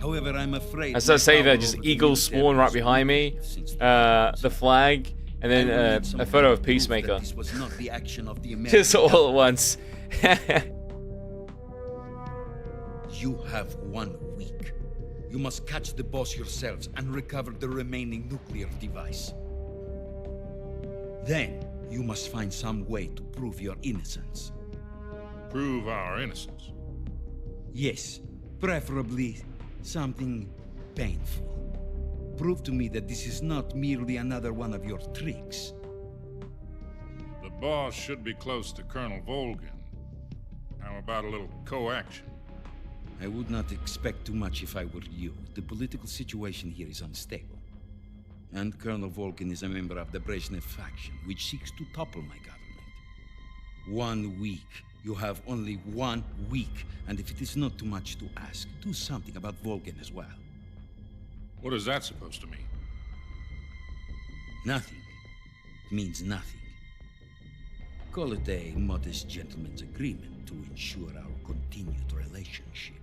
However, I'm afraid... As I say that, just eagles spawn right behind me, the flag, and then a photo of Peacemaker. This was not the action of the American Just all at once. You have 1 week. You must catch the Boss yourselves and recover the remaining nuclear device. Then, you must find some way to prove your innocence. Prove our innocence? Yes, preferably something painful. Prove to me that this is not merely another one of your tricks. The Boss should be close to Colonel Volgin. How about a little co-action? I would not expect too much if I were you. The political situation here is unstable. And Colonel Volgin is a member of the Brezhnev faction, which seeks to topple my government. 1 week. You have only 1 week. And if it is not too much to ask, do something about Volgin as well. What is that supposed to mean? Nothing. It means nothing. Call it a modest gentleman's agreement to ensure our continued relationship.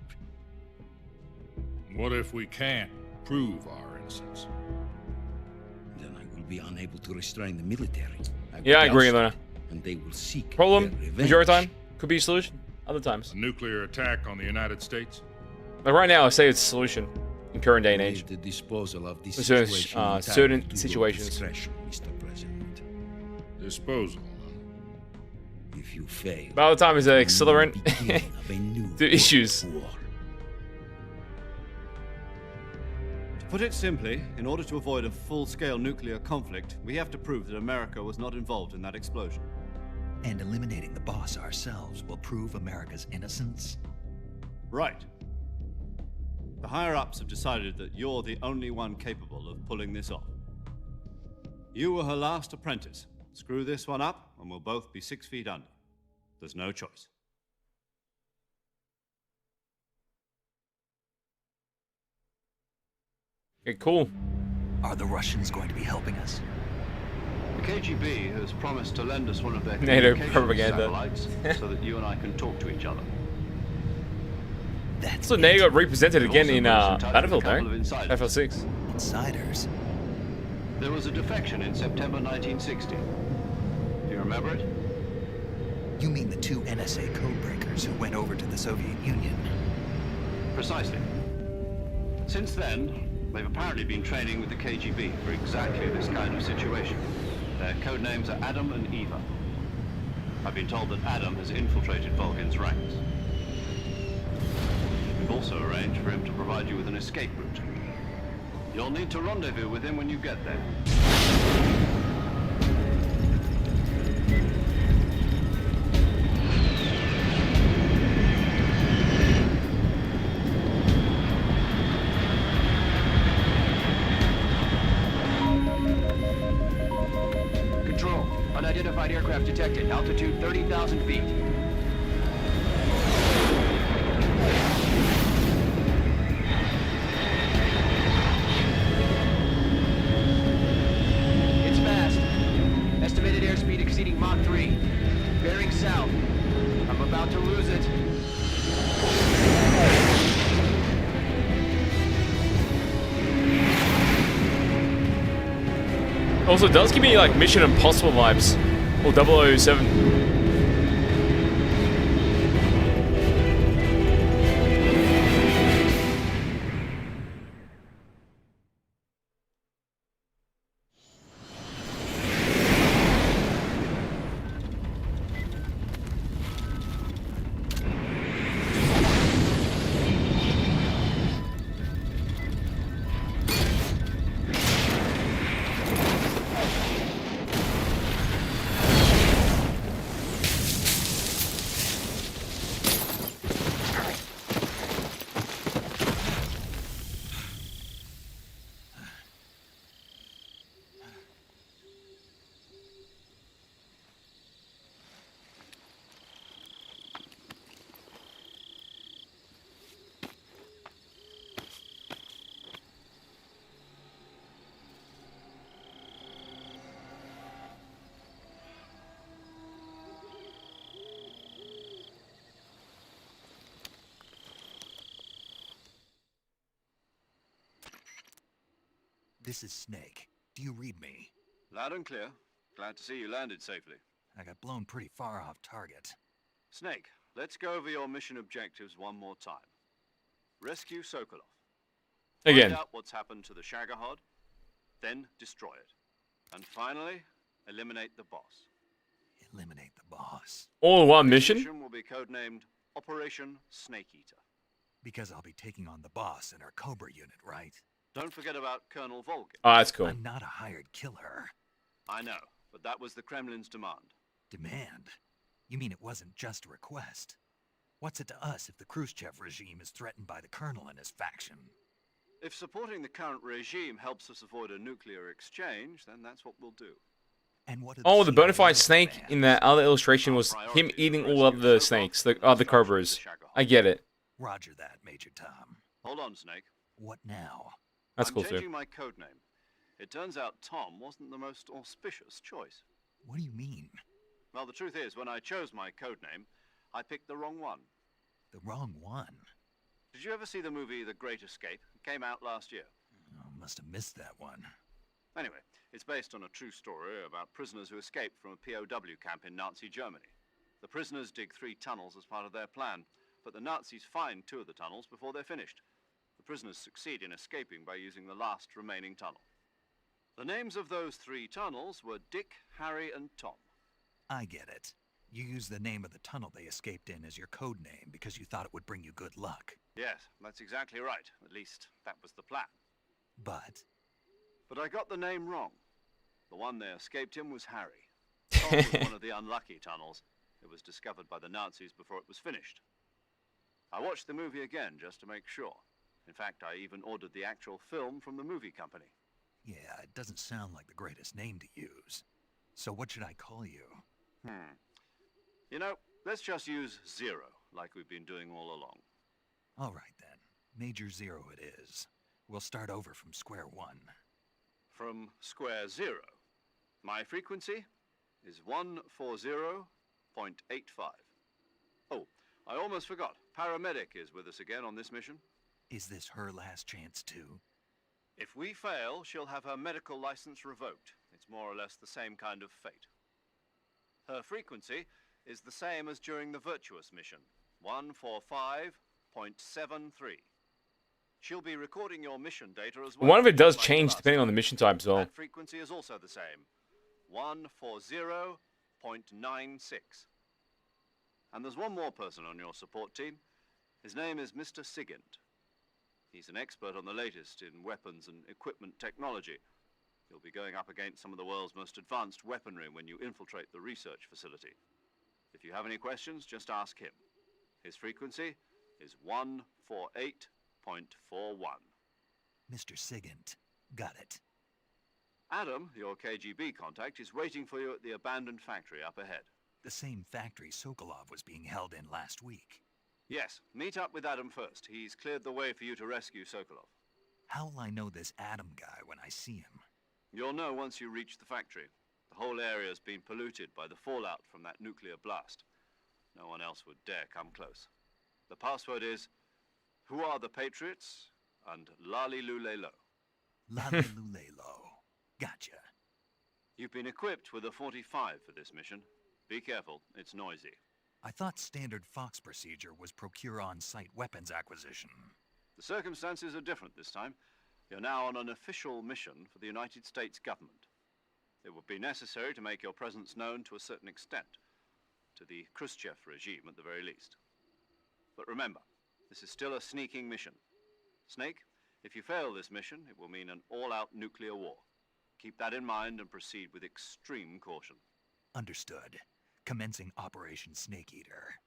What if we can't prove our innocence? Then I will be unable to restrain the military. Yeah, I agree, Luna. And they will seek Problem, their revenge. majority of the time, could be a solution. Other times. A nuclear attack on the United States? Like right now, I say it's a solution in current day and age. The disposal of this certain situations. Discretion, Mr. President. Disposal. If you fail, By the time it's an accelerant to issues. To put it simply, in order to avoid a full-scale nuclear conflict, we have to prove that America was not involved in that explosion. And eliminating the boss ourselves will prove America's innocence? Right. The higher-ups have decided that you're the only one capable of pulling this off. You were her last apprentice. Screw this one up, and we'll both be 6 feet under. There's no choice. Okay, cool. Are the Russians going to be helping us? The KGB has promised to lend us one of their NATO communications propaganda. satellites so that you and I can talk to each other. So NATO got represented They've again also in put us in touch with a Battlefield, couple no? of insiders. Battlefield 6. Insiders? There was a defection in September 1960. Do you remember it? You mean the 2 NSA codebreakers who went over to the Soviet Union? Precisely. Since then, they've apparently been training with the KGB for exactly this kind of situation. Their code names are Adam and Eva. I've been told that Adam has infiltrated Vulcan's ranks. We've also arranged for him to provide you with an escape route. You'll need to rendezvous with him when you get there. Control, unidentified aircraft detected. Altitude 30,000 feet. It's fast. Estimated airspeed exceeding Mach 3. Bearing south. I'm about to lose it. Also, it does give me like Mission Impossible vibes. Or 007. This is Snake. Do you read me? Loud and clear. Glad to see you landed safely. I got blown pretty far off target. Snake, let's go over your mission objectives one more time. Rescue Sokolov. Again. Find out what's happened to the Shagohod, then destroy it. And finally, eliminate the boss. Eliminate the boss. All in one This mission? will be codenamed Operation Snake Eater. Because I'll be taking on the boss in our Cobra unit, right? Don't forget about Colonel Volgin. Oh, that's cool. I'm not a hired killer. I know, but that was the Kremlin's demand. Demand? You mean it wasn't just a request? What's it to us if the Khrushchev regime is threatened by the Colonel and his faction? If supporting the current regime helps us avoid a nuclear exchange, then that's what we'll do. And what Oh, the bona fide snake in that other illustration was him eating all of the snakes, the other cobras. I get it. Roger that, Major Tom. Hold on, Snake. What now? That's cool, I'm too. changing my codename. It turns out Tom wasn't the most auspicious choice. What do you mean? Well, the truth is, when I chose my code name, I picked the wrong one. The wrong one? Did you ever see the movie The Great Escape? It came out last year. Oh, must have missed that one. Anyway, it's based on a true story about prisoners who escaped from a POW camp in Nazi Germany. The prisoners dig 3 tunnels as part of their plan, but the Nazis find 2 of the tunnels before they're finished. The prisoners succeed in escaping by using the last remaining tunnel. The names of those 3 tunnels were Dick, Harry, and Tom. I get it. You used the name of the tunnel they escaped in as your code name because you thought it would bring you good luck. Yes, that's exactly right. At least, that was the plan. But I got the name wrong. The one they escaped in was Harry. Tom was one of the unlucky tunnels. It was discovered by the Nazis before it was finished. I watched the movie again just to make sure. In fact, I even ordered the actual film from the movie company. yeah, it doesn't sound like the greatest name to use. So what should I call you? You know, let's just use Zero, like we've been doing all along. All right then. Major Zero it is. We'll start over from square one. From square 0. My frequency is 140.85. Oh, I almost forgot. Paramedic is with us again on this mission. Is this her last chance too? If we fail, she'll have her medical license revoked. It's more or less the same kind of fate. Her frequency is the same as during the Virtuous mission, 145.73. She'll be recording your mission data as well. One of it does change depending on the mission type as well. That frequency is also the same, 140.96. And there's one more person on your support team. His name is Mr. Sigint. He's an expert on the latest in weapons and equipment technology. You'll be going up against some of the world's most advanced weaponry when you infiltrate the research facility. If you have any questions, just ask him. His frequency is 148.41. Mr. Sigint. Got it. Adam, your KGB contact, is waiting for you at the abandoned factory up ahead. The same factory Sokolov was being held in last week. Yes, meet up with Adam first. He's cleared the way for you to rescue Sokolov. How will I know this Adam guy when I see him? You'll know once you reach the factory. The whole area's been polluted by the fallout from that nuclear blast. No one else would dare come close. The password is, "Who are the Patriots?" and "Lali Lule Lo." Lali Lule Lo. Gotcha. You've been equipped with a 45 for this mission. Be careful, it's noisy. I thought standard Fox procedure was procure on-site weapons acquisition. The circumstances are different this time. You're now on an official mission for the United States government. It would be necessary to make your presence known to a certain extent, to the Khrushchev regime at the very least. But remember, this is still a sneaking mission. Snake, if you fail this mission, it will mean an all-out nuclear war. Keep that in mind and proceed with extreme caution. Understood. Commencing Operation Snake Eater.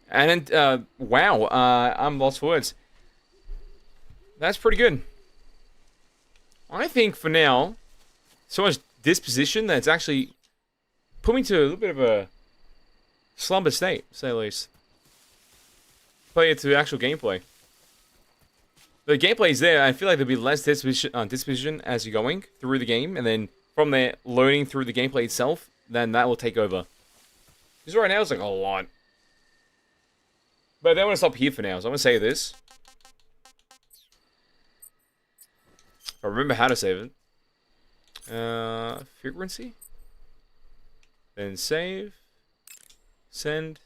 And wow, I'm lost for words. That's pretty good. I think for now, so much disposition that it's actually put me to a little bit of a slumber state, to say the least. Play it to the actual gameplay. The gameplay is there. I feel like there'll be less disposition as you're going through the game, and then from there, learning through the gameplay itself, then that will take over. Because right now it's like a lot. But I want to stop here for now, so I'm going to save this. I remember how to save it. Frequency. Then save. Send.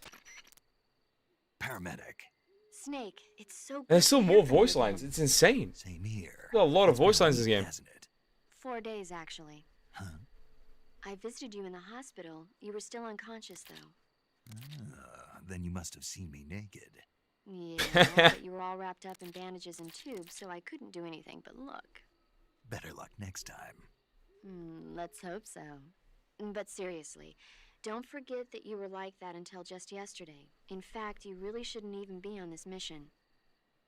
Paramedic. Snake, it's so good. There's still more voice lines. It's insane. Same here. There's a lot of voice lines in this game. 4 days, actually. Huh? I visited you in the hospital. You were still unconscious, though. Then you must have seen me naked. Yeah, but you were all wrapped up in bandages and tubes, so I couldn't do anything but look. Better luck next time. Let's hope so. But seriously, don't forget that you were like that until just yesterday. In fact, you really shouldn't even be on this mission.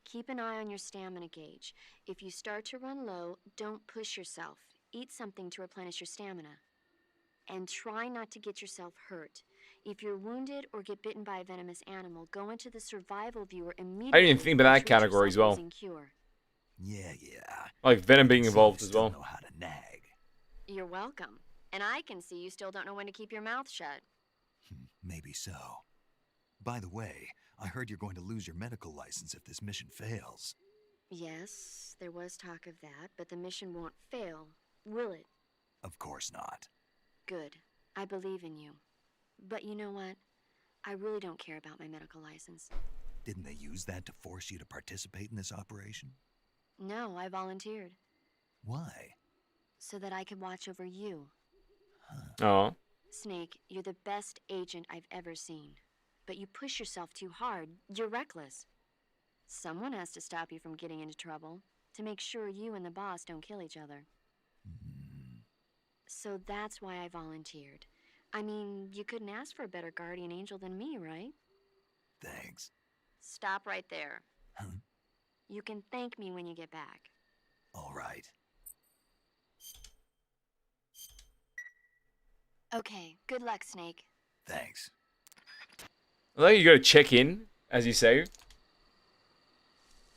Keep an eye on your stamina gauge. If you start to run low, don't push yourself. Eat something to replenish your stamina. And try not to get yourself hurt. If you're wounded or get bitten by a venomous animal, go into the survival viewer immediately. I didn't even think about that category as well. Yeah. Like Venom being involved as well. Know how to nag. You're welcome. And I can see you still don't know when to keep your mouth shut. Maybe so. By the way, I heard you're going to lose your medical license if this mission fails. Yes, there was talk of that, but the mission won't fail, will it? Of course not. Good. I believe in you. But you know what? I really don't care about my medical license. Didn't they use that to force you to participate in this operation? No, I volunteered. Why? So that I could watch over you. Oh. Snake, you're the best agent I've ever seen. But you push yourself too hard. You're reckless. Someone has to stop you from getting into trouble, to make sure you and the boss don't kill each other. So that's why I volunteered. I mean, you couldn't ask for a better guardian angel than me, right? Thanks. Stop right there. You can thank me when you get back. All right. Okay, good luck, Snake. Thanks. I like you got to check in, as you say.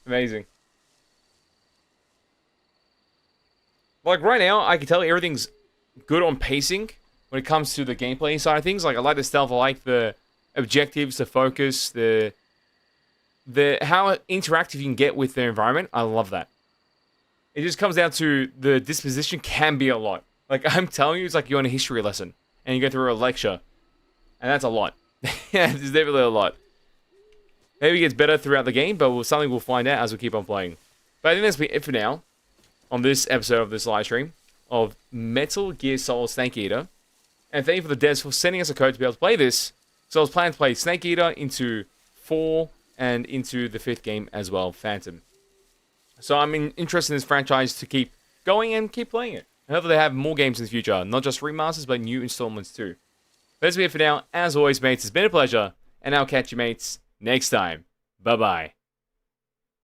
Amazing. Like, right now, I can tell everything's good on pacing when it comes to the gameplay side of things. Like, I like the stealth, I like the objectives, the focus, the how interactive you can get with the environment. I love that. It just comes down to the disposition can be a lot. Like, I'm telling you, it's like you're on a history lesson and you go through a lecture. And that's a lot. Yeah, it's definitely a lot. Maybe it gets better throughout the game, but something we'll find out as we keep on playing. But I think that's been it for now on this episode of this live stream of Metal Gear Solid Snake Eater. And thank you for the devs for sending us a code to be able to play this. So I was planning to play Snake Eater into 4 and into the 5th game as well, Phantom. So I'm interested in this franchise to keep going and keep playing it. And hopefully they have more games in the future, not just remasters, but new installments too. That's it for now. As always, mates, it's been a pleasure, and I'll catch you, mates, next time. Bye-bye.